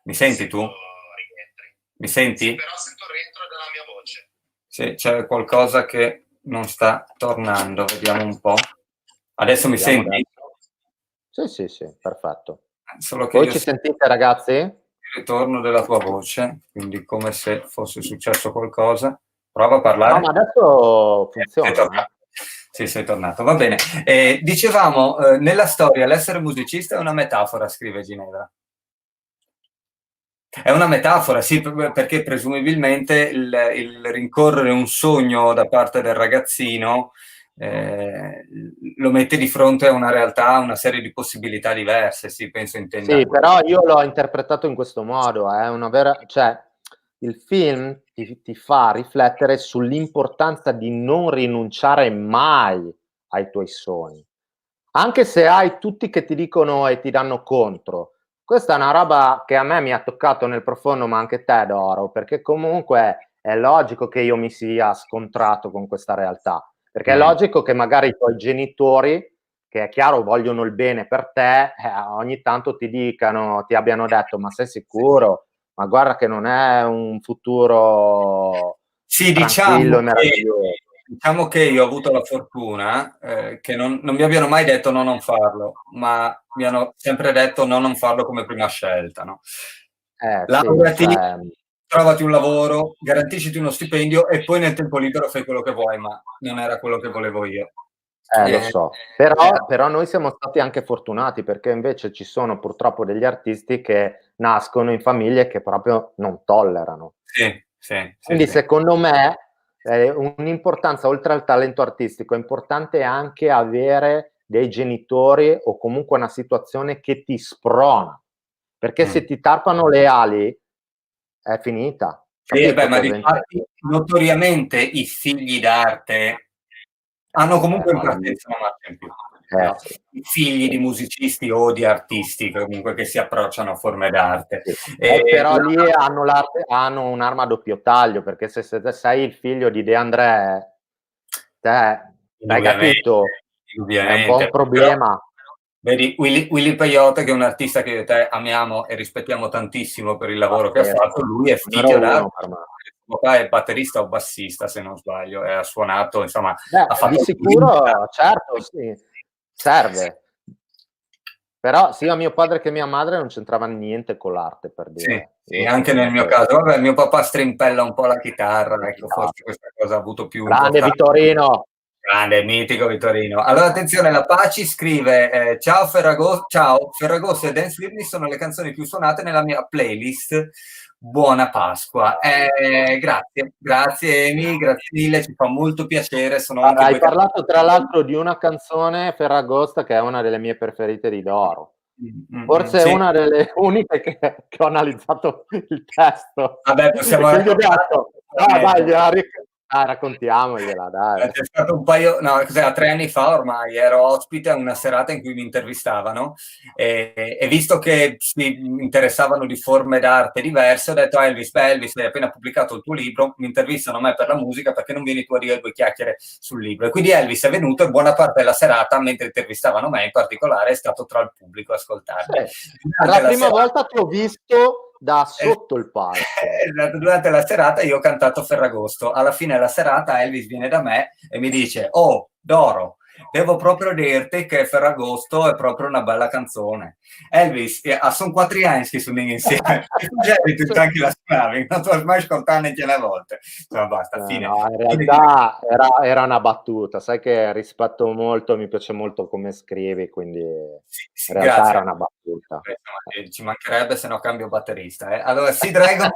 Mi senti tu? Mi senti? Sì, però sento il rientro della mia voce. Sì, c'è qualcosa che non sta tornando, vediamo un po'. Adesso mi senti? Sì, perfetto. Solo che voi ci sentite, ragazzi? Il ritorno della tua voce, quindi come se fosse successo qualcosa. Prova a parlare. No, ma adesso funziona. Sì, sei tornato, va bene. Dicevamo, nella storia l'essere musicista è una metafora, scrive Ginevra. È una metafora, sì, perché presumibilmente il rincorrere un sogno da parte del ragazzino lo mette di fronte a una realtà, a una serie di possibilità diverse, sì, penso intenda. Sì, però io l'ho interpretato in questo modo, cioè il film ti fa riflettere sull'importanza di non rinunciare mai ai tuoi sogni. Anche se hai tutti che ti dicono e ti danno contro. Questa è una roba che a me mi ha toccato nel profondo, ma anche te, Doro, perché comunque è logico che io mi sia scontrato con questa realtà, perché è logico che magari i tuoi genitori, che è chiaro vogliono il bene per te, ogni tanto ti dicano, ti abbiano detto, ma sei sicuro? Ma guarda che non è un futuro sì, tranquillo e meraviglioso. Diciamo che io ho avuto la fortuna che non mi abbiano mai detto no, non farlo, ma mi hanno sempre detto no, non farlo come prima scelta, no? Laureati, Cioè, trovati un lavoro, garantisciti uno stipendio e poi nel tempo libero fai quello che vuoi, ma non era quello che volevo io. lo so, però noi siamo stati anche fortunati, perché invece ci sono purtroppo degli artisti che nascono in famiglie che proprio non tollerano. Quindi secondo me un'importanza, oltre al talento artistico, è importante anche avere dei genitori o comunque una situazione che ti sprona, perché se ti tarpano le ali è finita. Sì, beh, ma difatti notoriamente i figli d'arte hanno comunque in partenza una marcia in più. No? Sì. I figli di musicisti o di artisti comunque che si approcciano a forme d'arte. Sì. Però lì hanno un'arma a doppio taglio, perché se sei il figlio di De André, hai capito? È un po' un problema. Però, vedi, Willy Peyote, che è un artista che io e te amiamo e rispettiamo tantissimo per il lavoro che ha fatto, lui è figlio d'arte. Suo papà è batterista o bassista, se non sbaglio, e ha suonato, insomma, ha fatto di sicuro, certo, sì, serve. Però sia mio padre che mia madre non c'entravano niente con l'arte, per dire. Sì, anche nel mio caso. Vabbè, mio papà strimpella un po' la chitarra, ecco, forse questa cosa ha avuto più Grande importanza. Vittorino! Grande, mitico Vittorino. Allora, attenzione, la Paci scrive ciao Ferragosto e Dance With Me sono le canzoni più suonate nella mia playlist. Buona Pasqua. Grazie Emi, grazie mille, ci fa molto piacere. Sono anche hai parlato tra l'altro di una canzone, Ferragosto, che è una delle mie preferite di Doro. Forse è una delle uniche che ho analizzato il testo. Vabbè, possiamo raccontiamogliela, dai. C'è stato un paio, no, cos'era, 3 anni fa ormai, ero ospite a una serata in cui mi intervistavano e visto che si interessavano di forme d'arte diverse, ho detto a Elvis, Elvis, hai appena pubblicato il tuo libro, mi intervistano a me per la musica, perché non vieni tu a dire 2 chiacchiere sul libro? E quindi Elvis è venuto e buona parte della serata, mentre intervistavano me in particolare, è stato tra il pubblico a ascoltarmi. La prima volta che ho visto da sotto il palco. Durante la serata io ho cantato Ferragosto. Alla fine della serata Elvis viene da me e mi dice: oh, Doro, devo proprio dirti che Ferragosto è proprio una bella canzone. Elvis, sono 4 anni che sono insieme. Tu anche la suonavi, non ti ho mai ascoltato neanche una volta. Insomma, basta, fine. No, in realtà era una battuta. Sai che rispetto molto, mi piace molto come scrivi, quindi in realtà era una battuta. Ci mancherebbe, se no cambio batterista. Allora, Dragon,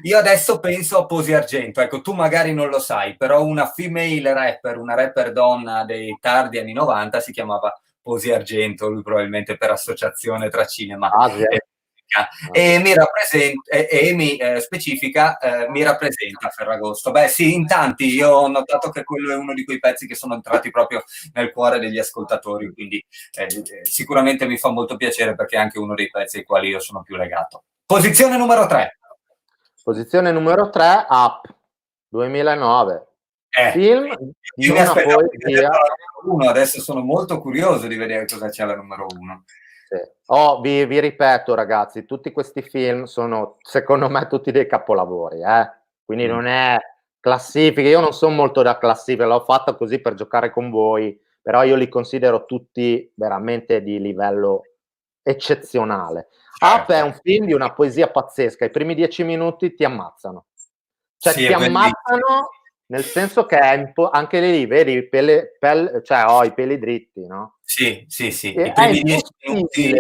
io adesso penso a Posi Argento. Ecco, tu magari non lo sai, però una female rapper, una rapper donna dei tardi anni 90 si chiamava Posi Argento, lui probabilmente per associazione tra cinema e mi rappresenta, specifica, mi rappresenta Ferragosto. Beh sì, in tanti, io ho notato che quello è uno di quei pezzi che sono entrati proprio nel cuore degli ascoltatori, quindi sicuramente mi fa molto piacere, perché è anche uno dei pezzi ai quali io sono più legato. Posizione numero 3. Posizione numero 3, Up, 2009. Film di una poesia. Adesso sono molto curioso di vedere cosa c'è alla numero 1. Vi ripeto, ragazzi, tutti questi film sono, secondo me, tutti dei capolavori, quindi non è classifica. Io non sono molto da classifica, l'ho fatta così per giocare con voi, però io li considero tutti veramente di livello eccezionale. Up è un film di una poesia pazzesca. I primi 10 minuti ti ammazzano, cioè ti ammazzano nel senso che anche lì, vedi, cioè ho i peli dritti, no? Sì, sì, sì. E I primi 10 minuti.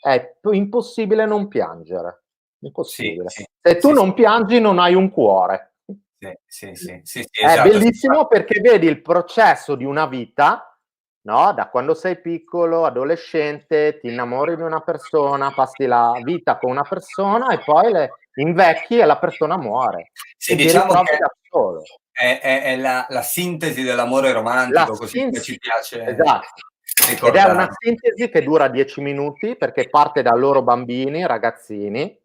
è impossibile non piangere. Sì, Impossibile. sì, Se tu sì, non piangi non hai un cuore. sì, sì, sì, sì, È esatto. bellissimo perché vedi il processo di una vita, no? Da quando sei piccolo, adolescente, ti innamori di una persona, passi la vita con una persona e poi invecchi e la persona muore Sì, e ti diciamo ritrovi che da solo. è la sintesi dell'amore La romantico, così come sintesi, ci piace esatto. Ed è una ricordare. sintesi che dura 10 minuti perché parte da loro bambini, ragazzini,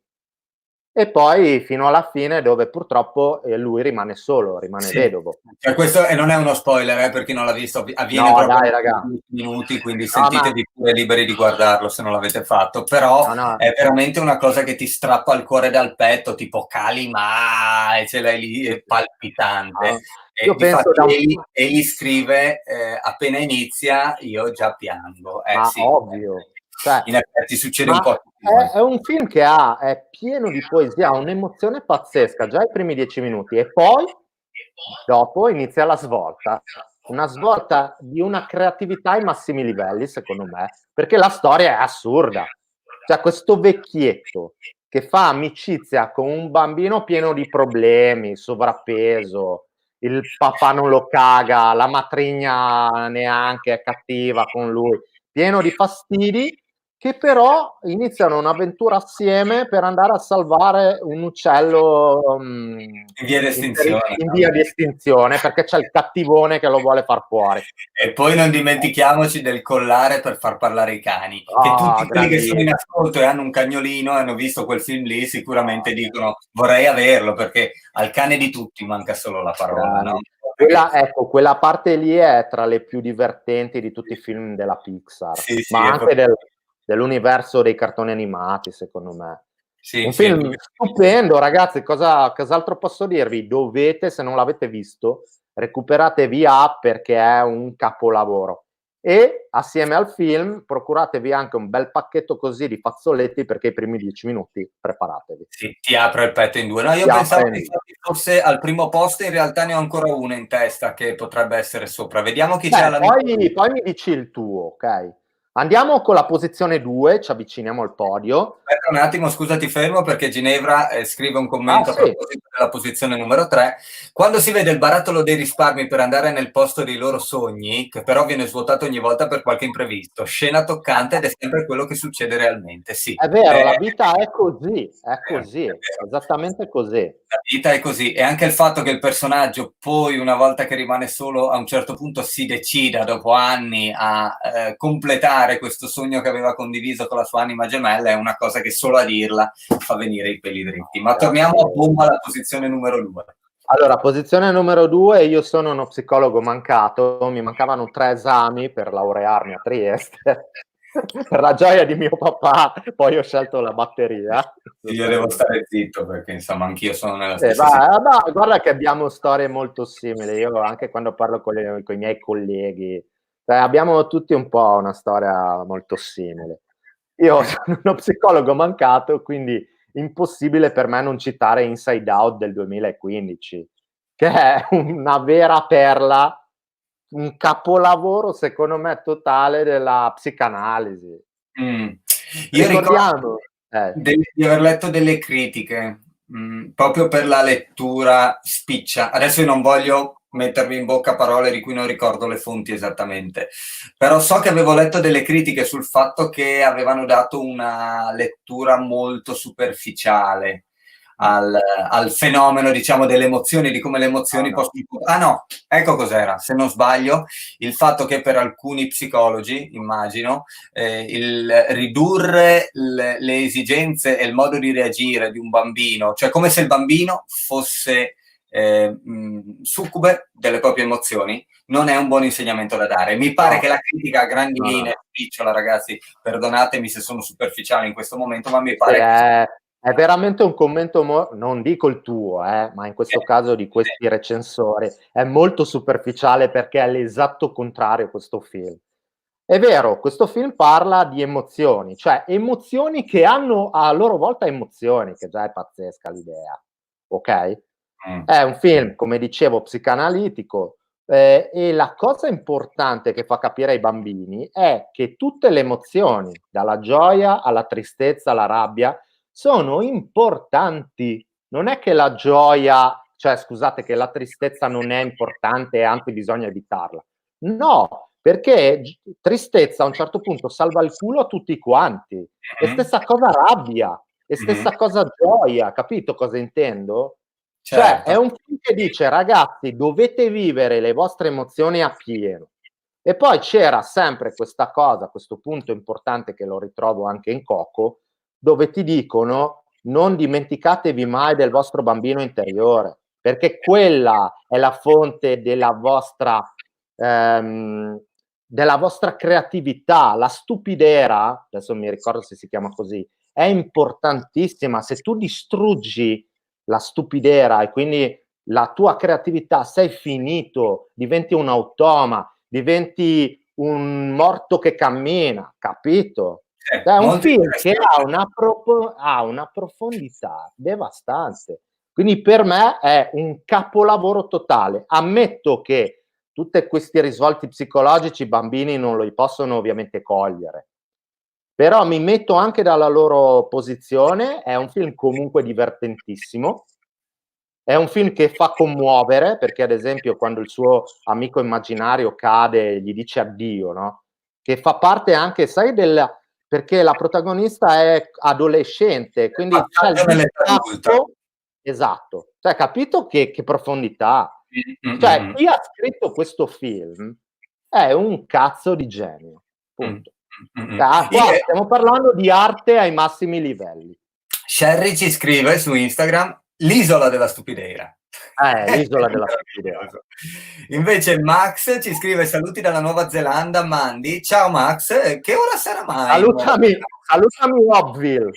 e poi fino alla fine dove purtroppo lui rimane solo, rimane Sì, vedovo. cioè questo e non è uno spoiler, per chi non l'ha visto, avviene No, proprio dai, nei raga. primi minuti, quindi No, ma sentitevi pure liberi di guardarlo se non l'avete fatto, però no, no. è veramente una cosa che ti strappa il cuore dal petto, tipo Kalima, e ce l'hai lì, è palpitante. No. E Io penso difatti egli scrive, appena inizia io già piango. ma Sì, ovvio, cioè, in effetti succede un ma po' a tutti noi. è un film che è pieno di poesia, ha un'emozione pazzesca, già i primi 10 minuti e poi dopo inizia la svolta. Una svolta di una creatività ai massimi livelli, secondo me, perché la storia è assurda. Cioè, questo vecchietto che fa amicizia con un bambino pieno di problemi, sovrappeso, il papà non lo caga, la matrigna neanche è cattiva con lui, pieno di fastidi, che però iniziano un'avventura assieme per andare a salvare un uccello In via d'estinzione. in via di estinzione, perché c'è il cattivone che lo vuole far fuori. E poi non dimentichiamoci del collare per far parlare i cani, che tutti Ah, quelli che sono in grandissimo. ascolto e hanno un cagnolino e hanno visto quel film lì sicuramente dicono vorrei averlo, perché al cane di tutti manca solo la parola, no? Ecco, quella parte lì è tra le più divertenti di tutti i film della Pixar, Sì, sì, ma è anche proprio. dell'universo dei cartoni animati, secondo me. Sì, Un sì, è film proprio. stupendo, ragazzi. Cos'altro posso dirvi? Dovete, se non l'avete visto, recuperatevi A perché è un capolavoro. E assieme al film, procuratevi anche un bel pacchetto così di fazzoletti perché i primi 10 minuti preparatevi. Sì, ti apre il petto in due. No, io Si pensavo apre. che fosse al primo posto, in realtà ne ho ancora una in testa che potrebbe essere sopra. Vediamo chi c'è Beh, alla poi mi dici il tuo, ok? Andiamo con la posizione 2, ci avviciniamo al podio. Aspetta un attimo, scusa, ti fermo perché Ginevra scrive un Ah, commento a sì. proposito della posizione numero 3. Quando si vede il barattolo dei risparmi per andare nel posto dei loro sogni, che però viene svuotato ogni volta per qualche imprevisto, scena toccante ed è sempre quello che succede realmente, sì. È vero, la vita è così, È vero. esattamente così. La vita è così, e anche il fatto che il personaggio poi, una volta che rimane solo, a un certo punto si decida, dopo anni, a completare questo sogno che aveva condiviso con la sua anima gemella, è una cosa che solo a dirla fa venire i peli dritti. Ma torniamo a bomba alla posizione numero 2. Allora, posizione numero 2, io sono uno psicologo mancato, mi mancavano 3 esami per laurearmi a Trieste. Per la gioia di mio papà, poi ho scelto la batteria. Io devo stare zitto perché insomma anch'io sono nella stessa situazione. Guarda che abbiamo storie molto simili. Io anche quando parlo con i miei colleghi, cioè, abbiamo tutti un po' una storia molto simile. Io sono uno psicologo mancato, quindi impossibile per me non citare Inside Out del 2015, che è una vera perla, un capolavoro secondo me totale della psicanalisi. Io Ricordiamo, ricordo di aver letto delle critiche proprio per la lettura spiccia. Adesso io non voglio mettervi in bocca parole di cui non ricordo le fonti esattamente, però so che avevo letto delle critiche sul fatto che avevano dato una lettura molto superficiale al fenomeno, diciamo, delle emozioni, di come le emozioni possono. Ah no, ecco cos'era, se non sbaglio, il fatto che per alcuni psicologi, immagino, il ridurre le esigenze e il modo di reagire di un bambino, cioè come se il bambino fosse succube delle proprie emozioni, non è un buon insegnamento da dare. Mi pare che la critica a grandi linee, spicciola, ragazzi, perdonatemi se sono superficiale in questo momento, ma mi pare che è veramente un commento, non dico il tuo, ma in questo caso di questi recensori, è molto superficiale perché è l'esatto contrario questo film. È vero, questo film parla di emozioni, cioè emozioni che hanno a loro volta emozioni, che già è pazzesca l'idea, ok? È un film, come dicevo, psicanalitico, e la cosa importante che fa capire ai bambini è che tutte le emozioni, dalla gioia alla tristezza, alla rabbia, sono importanti. Non è che la gioia, cioè scusate, che la tristezza non è importante e anzi bisogna evitarla. No, perché tristezza a un certo punto salva il culo a tutti quanti. E stessa cosa rabbia, e stessa cosa gioia, capito cosa intendo? Cioè, è Certo. un film che dice: ragazzi, dovete vivere le vostre emozioni a pieno. E poi c'era sempre questa cosa, questo punto importante che lo ritrovo anche in Coco, dove ti dicono: non dimenticatevi mai del vostro bambino interiore, perché quella è la fonte della vostra creatività. La stupidera, adesso mi ricordo se si chiama così, è importantissima. Se tu distruggi la stupidera e quindi la tua creatività, sei finito, diventi un automa, diventi un morto che cammina, capito? È un film che ha una profondità devastante. Quindi per me è un capolavoro totale. Ammetto che tutti questi risvolti psicologici i bambini non li possono ovviamente cogliere. Però mi metto anche dalla loro posizione, è un film comunque divertentissimo, è un film che fa commuovere, perché ad esempio quando il suo amico immaginario cade e gli dice addio, no? Che fa parte anche, sai, perché la protagonista è adolescente, quindi c'è il distacco, esatto, cioè capito che profondità? Cioè chi ha scritto questo film è un cazzo di genio, punto. Qua stiamo parlando di arte ai massimi livelli. Sherry ci scrive su Instagram l'isola della stupidera. L'isola della stupidera. Invece Max ci scrive saluti dalla Nuova Zelanda, Mandy. Ciao Max, che ora sarà mai? Salutami Hobville.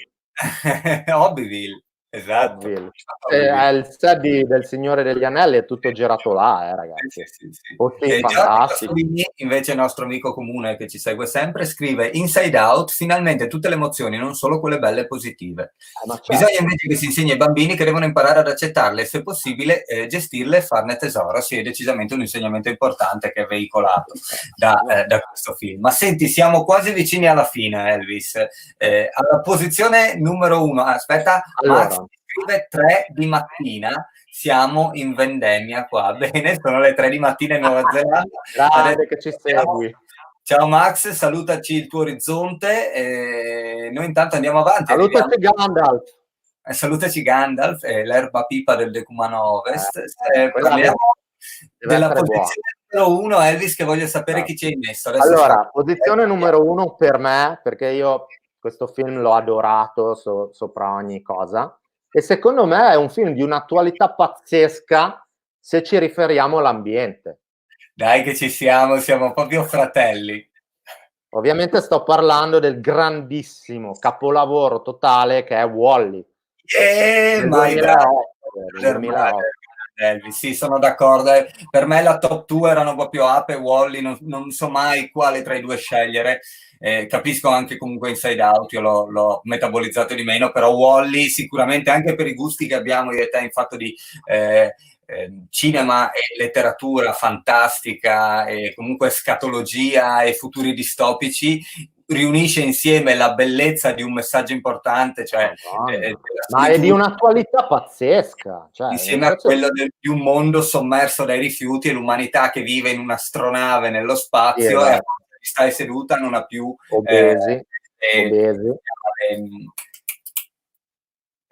Hobbyville, esatto. Hobville. È il set del Signore degli Anelli, è tutto girato là, ragazzi. Sì. Fantastici. Invece il nostro amico comune che ci segue sempre scrive Inside Out, finalmente tutte le emozioni, non solo quelle belle e positive. Certo. Bisogna invece che si insegni ai bambini che devono imparare ad accettarle e se possibile gestirle e farne tesoro. Sì, è decisamente un insegnamento importante che è veicolato da questo film. Ma senti, siamo quasi vicini alla fine, Elvis. Alla posizione numero 1, aspetta, allora. Max scrive 3 di mattina. Siamo in vendemmia qua, bene, sono le 3 di mattina in Nuova Zelanda. Grande che ci segui. Ciao Max, salutaci il tuo orizzonte, noi intanto andiamo avanti. Salutaci Gandalf. Salutaci Gandalf, l'erba pipa del decumano ovest. Parliamo della posizione numero 1, Elvis, che voglio sapere chi ci hai messo. Adesso allora, posizione numero 1 per me, perché io questo film l'ho adorato sopra ogni cosa. E secondo me è un film di un'attualità pazzesca se ci riferiamo all'ambiente. Dai che ci siamo proprio fratelli. Ovviamente sto parlando del grandissimo capolavoro totale che è Wall-E. Del 2008. Sì, sono d'accordo. Per me la top 2 erano proprio Up e Wall-E, non so mai quale tra i due scegliere. Capisco anche comunque Inside Out, io l'ho metabolizzato di meno, però Wall-E sicuramente anche per i gusti che abbiamo io e te in fatto di cinema e letteratura fantastica e comunque scatologia e futuri distopici, riunisce insieme la bellezza di un messaggio importante, cioè ma è di un'attualità pazzesca, cioè, insieme a quello di un mondo sommerso dai rifiuti e l'umanità che vive in un'astronave nello spazio e sta seduta non ha più obesi.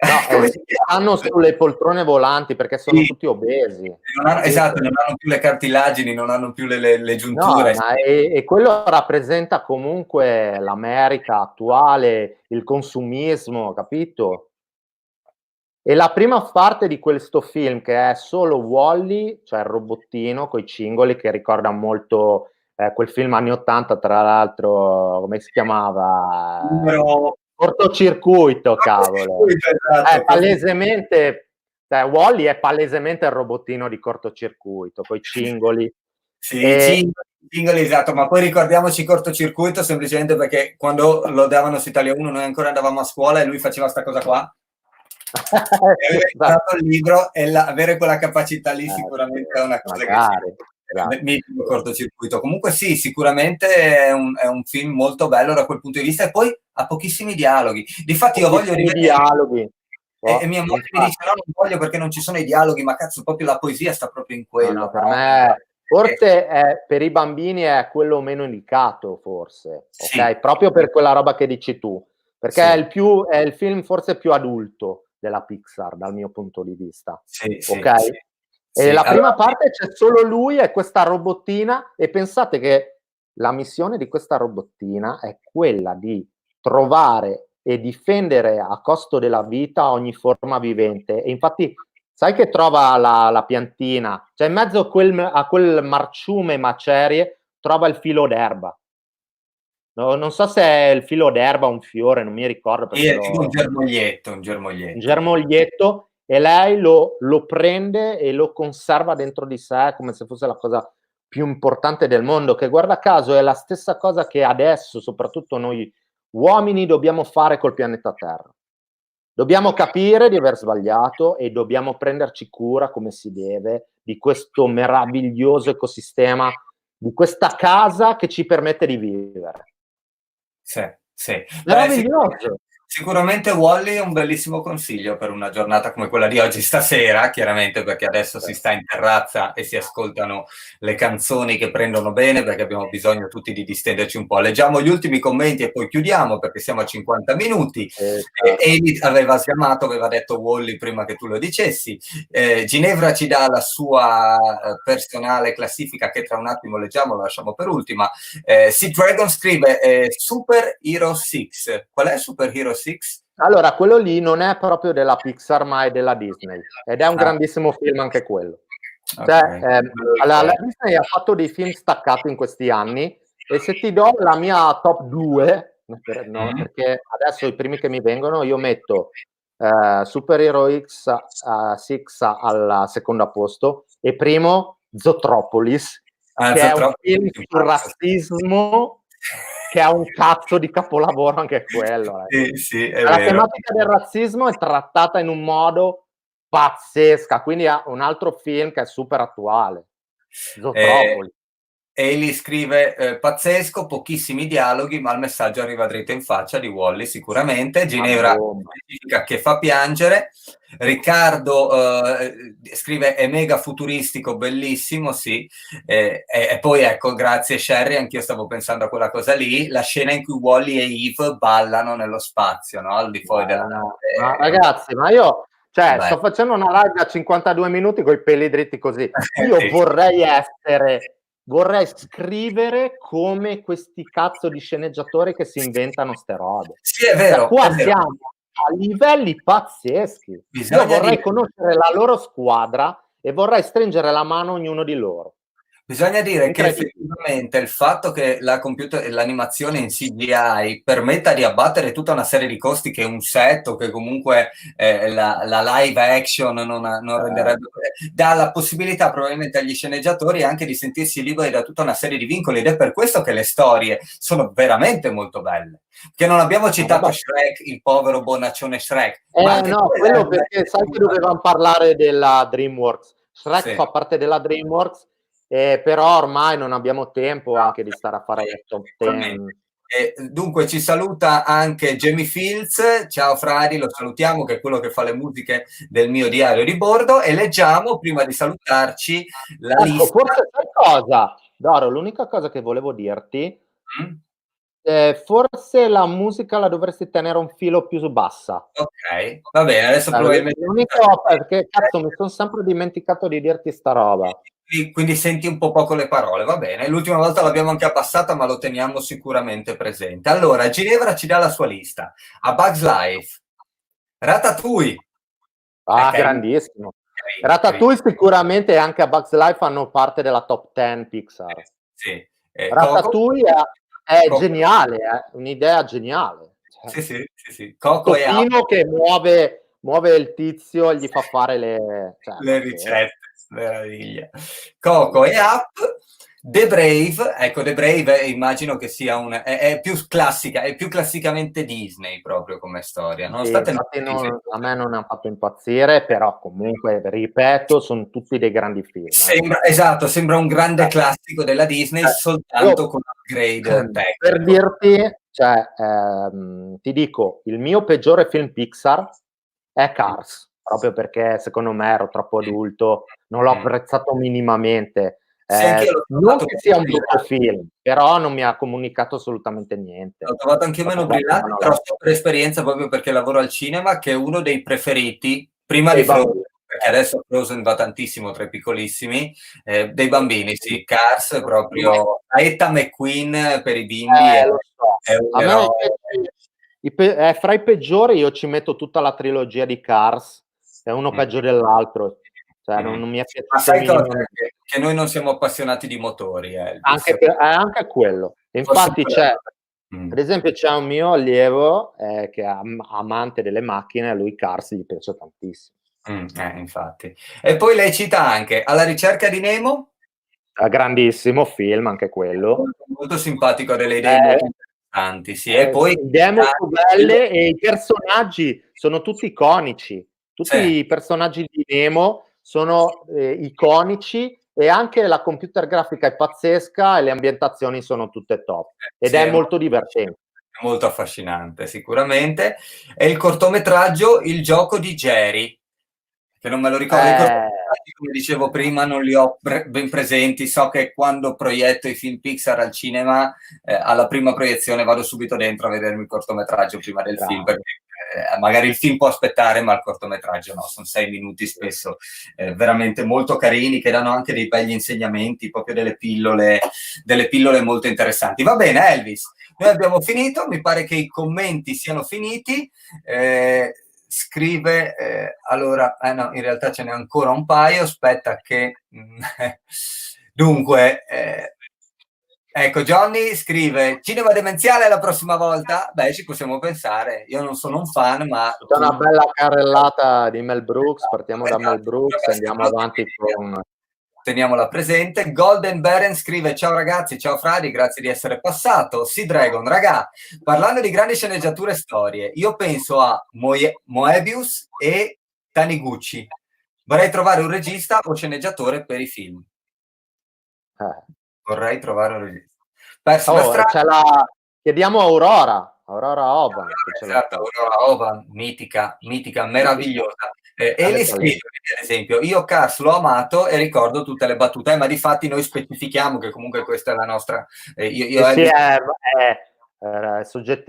Stanno sulle poltrone volanti perché sono tutti obesi. Non hanno più le cartilagini, non hanno più le giunture. No, e quello rappresenta comunque l'America attuale, il consumismo, capito? E la prima parte di questo film, che è solo Wall-E, cioè il robottino coi cingoli, che ricorda molto quel film anni 80, tra l'altro, come si chiamava? Cortocircuito, cavolo. Esatto. Palesemente, cioè, Wall-E è palesemente il robottino di Cortocircuito, coi cingoli. Sì, cingoli, esatto, ma poi ricordiamoci Cortocircuito semplicemente perché quando lo davano su Italia 1 noi ancora andavamo a scuola e lui faceva sta cosa qua. Avere dato il libro e avere quella capacità lì sicuramente è una cosa magari, che mi cortocircuito. Comunque sì, sicuramente è un film molto bello da quel punto di vista, e poi ha pochissimi dialoghi. Difatti io voglio rivedere dialoghi. e mia moglie mi dice: no, non voglio perché non ci sono i dialoghi, ma cazzo, proprio la poesia sta proprio in quello. No, per me forse per i bambini è quello meno indicato, forse, Sì. ok? Proprio per quella roba che dici tu, perché Sì. è il film forse più adulto della Pixar dal mio punto di vista, Sì, ok? sì, E la allora, prima parte c'è solo lui e questa robottina, e pensate che la missione di questa robottina è quella di trovare e difendere a costo della vita ogni forma vivente. E infatti sai che trova la piantina, cioè in mezzo a quel marciume macerie trova il filo d'erba. No, non so se è il filo d'erba o un fiore, non mi ricordo perché è tipo un germoglietto. un germoglietto, e lei lo prende e lo conserva dentro di sé come se fosse la cosa più importante del mondo, che guarda caso è la stessa cosa che adesso, soprattutto noi uomini, dobbiamo fare col pianeta Terra. Dobbiamo capire di aver sbagliato e dobbiamo prenderci cura come si deve di questo meraviglioso ecosistema, di questa casa che ci permette di vivere. Sì. Meraviglioso. Sicuramente Wall-E è un bellissimo consiglio per una giornata come quella di oggi, stasera, chiaramente, perché adesso si sta in terrazza e si ascoltano le canzoni che prendono bene, perché abbiamo bisogno tutti di distenderci un po'. Leggiamo gli ultimi commenti e poi chiudiamo, perché siamo a 50 minuti. Eli aveva sgamato, aveva detto Wall-E prima che tu lo dicessi. Ginevra ci dà la sua personale classifica, che tra un attimo leggiamo, lo lasciamo per ultima. Sid Dragon scrive Super Hero 6. Qual è Super Hero 6? Allora, quello lì non è proprio della Pixar, ma è della Disney, ed è un grandissimo film anche quello. Okay. Cioè, la Disney ha fatto dei film staccati in questi anni, e se ti do la mia top 2, perché adesso i primi che mi vengono, io metto Super Hero 6 al secondo posto, e primo Zootropolis, che è un film sul razzismo, che è un cazzo di capolavoro anche quello. Sì, è La vero. tematica del razzismo è trattata in un modo pazzesca, quindi è un altro film che è super attuale. Zootropolis. Eli scrive pazzesco, pochissimi dialoghi, ma il messaggio arriva dritto in faccia di Wall-E sicuramente. Ginevra specifica che fa piangere. Riccardo scrive è mega futuristico, bellissimo, sì. E poi ecco, grazie Sherry, anch'io stavo pensando a quella cosa lì, la scena in cui Wall-E e Eve ballano nello spazio, no? Al di fuori della nave. Ragazzi, ma io sto facendo una live da 52 minuti con i peli dritti così. Io vorrei scrivere come questi cazzo di sceneggiatori che si inventano ste robe. Sì, è vero. Qua siamo a livelli pazzeschi. Io vorrei conoscere la loro squadra e vorrei stringere la mano a ognuno di loro. Bisogna dire che effettivamente il fatto che l'animazione in CGI permetta di abbattere tutta una serie di costi che un set o che comunque la live action non renderebbe, dà la possibilità probabilmente agli sceneggiatori anche di sentirsi liberi da tutta una serie di vincoli, ed è per questo che le storie sono veramente molto belle. Che non abbiamo citato Shrek, il povero bonaccione Shrek. No, quello perché sai che dovevamo parlare della DreamWorks. Shrek fa parte della DreamWorks, però ormai non abbiamo tempo anche di stare a fare le top 10. Dunque ci saluta anche Jamie Fields. Ciao Fradi, lo salutiamo, che è quello che fa le musiche del mio diario di bordo, e leggiamo prima di salutarci la lista. Forse sai cosa, Doro, l'unica cosa che volevo dirti, forse la musica la dovresti tenere un filo più bassa. Ok, va bene, adesso probabilmente perché cazzo mi sono sempre dimenticato di dirti sta roba. Quindi senti un po' poco le parole, va bene. L'ultima volta l'abbiamo anche abbassata, ma lo teniamo sicuramente presente. Allora, Ginevra ci dà la sua lista. A Bugs Life, Ratatouille. Grandissimo. Ratatouille sicuramente, e anche a Bugs Life fanno parte della top 10 Pixar. Sì. Ratatouille è geniale, un'idea geniale. Sì. Coco e Topino che muove il tizio e gli fa fare le ricette, meraviglia. Coco e Up, The Brave, ecco, The Brave immagino che sia è più classica, è più classicamente Disney proprio come storia, nonostante infatti a me non ha fatto impazzire, però comunque, ripeto, sono tutti dei grandi film. Esatto, sembra un grande classico della Disney, soltanto con upgrade tecnico. Per dirti, cioè, ti dico, il mio peggiore film Pixar è Cars, proprio perché secondo me ero troppo adulto, non l'ho apprezzato minimamente. Sì, anch'io l'ho Non trovato che sia un brutto film, però non mi ha comunicato assolutamente niente. L'ho trovato anche io meno brillante, però so per esperienza, proprio perché lavoro al cinema, che è uno dei preferiti, prima di Frozen, perché adesso Frozen va tantissimo tra i piccolissimi, dei bambini, sì. Cars proprio, Aetta McQueen per i bimbi Lo so. è un A me eroe. fra i peggiori io ci metto tutta la trilogia di Cars, è uno peggio dell'altro, cioè non mi è Ma piaciuto sai cosa? minimamente. Che noi non siamo appassionati di motori, Elvis. Anche quello. Infatti c'è, ad esempio, c'è un mio allievo che è amante delle macchine, a lui Cars gli piace tantissimo. Infatti. E poi lei cita anche Alla ricerca di Nemo. Grandissimo film anche quello. Molto simpatico, ha delle idee molto interessanti, sì. E poi idee molto belle e i personaggi sono tutti iconici. Tutti i personaggi di Nemo sono iconici e anche la computer grafica è pazzesca e le ambientazioni sono tutte top. Ed è molto divertente. Molto affascinante, sicuramente. E il cortometraggio Il gioco di Jerry, che non me lo ricordo. I cortometraggi, come dicevo prima, non li ho ben presenti. So che quando proietto i film Pixar al cinema, alla prima proiezione vado subito dentro a vedermi il cortometraggio prima del film, perché magari il film può aspettare, ma il cortometraggio no, sono 6 minuti spesso veramente molto carini, che danno anche dei begli insegnamenti, proprio delle pillole molto interessanti. Va bene, Elvis, noi abbiamo finito, mi pare che i commenti siano finiti. Scrive, allora, no, in realtà ce n'è ancora un paio, aspetta che... Dunque, ecco, Johnny scrive, cinema demenziale la prossima volta? Beh, ci possiamo pensare, io non sono un fan, ma... C'è una bella carrellata di Mel Brooks, partiamo da Mel Brooks e andiamo avanti con... Teniamola presente. Golden Beren scrive, ciao ragazzi, ciao Fradi, grazie di essere passato. Sea Dragon, raga, parlando di grandi sceneggiature e storie, io penso a Moebius e Taniguchi. Vorrei trovare un regista o sceneggiatore per i film. Vorrei trovare un regista. Chiediamo a Aurora Oban. Esatto, Aurora Oban, mitica, meravigliosa. E scrive, ad esempio, io Cars l'ho amato e ricordo tutte le battute, ma di fatti noi specifichiamo che comunque questa è la nostra... sì, è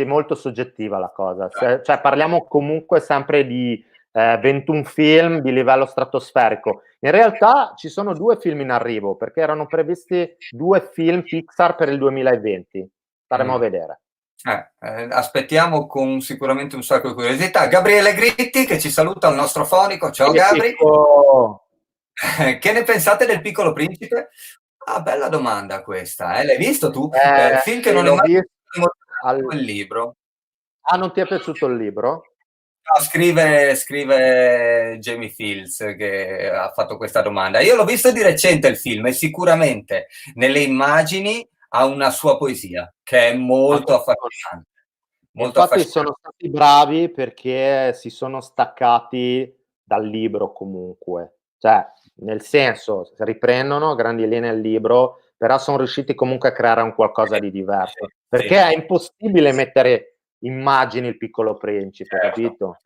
molto soggettiva la cosa, cioè parliamo comunque sempre di 21 film di livello stratosferico. In realtà ci sono 2 film in arrivo, perché erano previsti 2 film Pixar per il 2020. Staremo a vedere. Aspettiamo con sicuramente un sacco di curiosità. Gabriele Gritti che ci saluta, il nostro fonico. Ciao Gabri. Che ne pensate del Piccolo Principe? Bella domanda questa. L'hai visto tu? Film che non è mai visto il libro. Non ti è piaciuto il libro? No, scrive Jamie Fields che ha fatto questa domanda. Io l'ho visto di recente il film e sicuramente nelle immagini ha una sua poesia che è molto affascinante. Infatti sono stati bravi perché si sono staccati dal libro comunque, cioè nel senso riprendono grandi linee al libro, però sono riusciti comunque a creare un qualcosa di diverso, perché è impossibile mettere immagini Il Piccolo Principe, capito?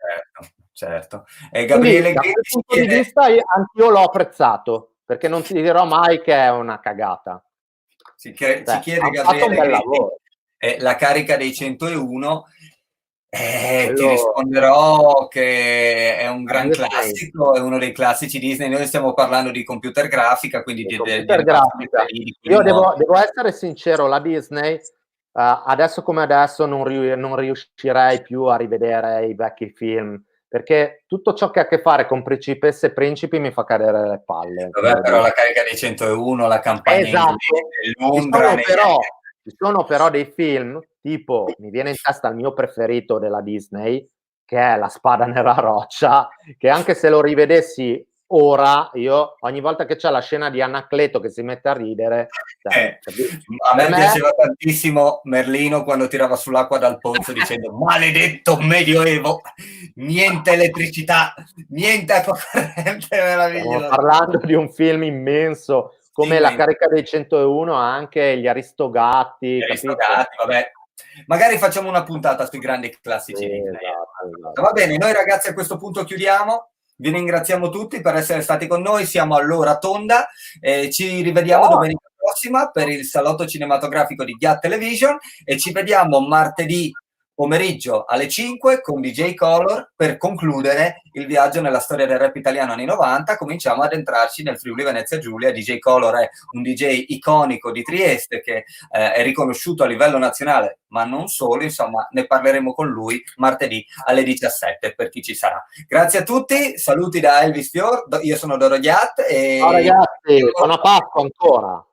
Certo. E Gabriele, da quel punto di vista anch'io l'ho apprezzato, perché non ti dirò mai che è una cagata. Ci chiede Gabriele la carica dei 101, ti risponderò che è un gran classico, è uno dei classici Disney. Noi stiamo parlando di computer grafica, quindi di computer grafica. Io devo essere sincero, la Disney adesso come adesso non riuscirei più a rivedere i vecchi film, perché tutto ciò che ha a che fare con principesse e principi mi fa cadere le palle. Vabbè, però la carica dei 101, la campagna di Londra, ci sono però dei film, tipo mi viene in testa il mio preferito della Disney, che è La spada nella roccia, che anche se lo rivedessi ora io ogni volta che c'è la scena di Anacleto che si mette a ridere, a me piaceva tantissimo Merlino quando tirava sull'acqua dal pozzo dicendo maledetto medioevo, niente elettricità, niente acqua corrente, meraviglioso. Stiamo parlando di un film immenso come Sì, La carica dei 101, anche gli Aristogatti, vabbè. Magari facciamo una puntata sui grandi classici di esatto. Va bene, noi ragazzi a questo punto chiudiamo. Vi ringraziamo tutti per essere stati con noi, siamo all'ora tonda, ci rivediamo domenica prossima per il salotto cinematografico di Ghiat Television e ci vediamo martedì pomeriggio alle 5 con DJ Color per concludere il viaggio nella storia del rap italiano anni 90. Cominciamo ad entrarci nel Friuli Venezia Giulia. DJ Color è un DJ iconico di Trieste che è riconosciuto a livello nazionale, ma non solo, insomma, ne parleremo con lui martedì alle 17 per chi ci sarà. Grazie a tutti, saluti da Elvis Fior, io sono Doro Ghiat e ciao ragazzi, buona Pasqua ancora.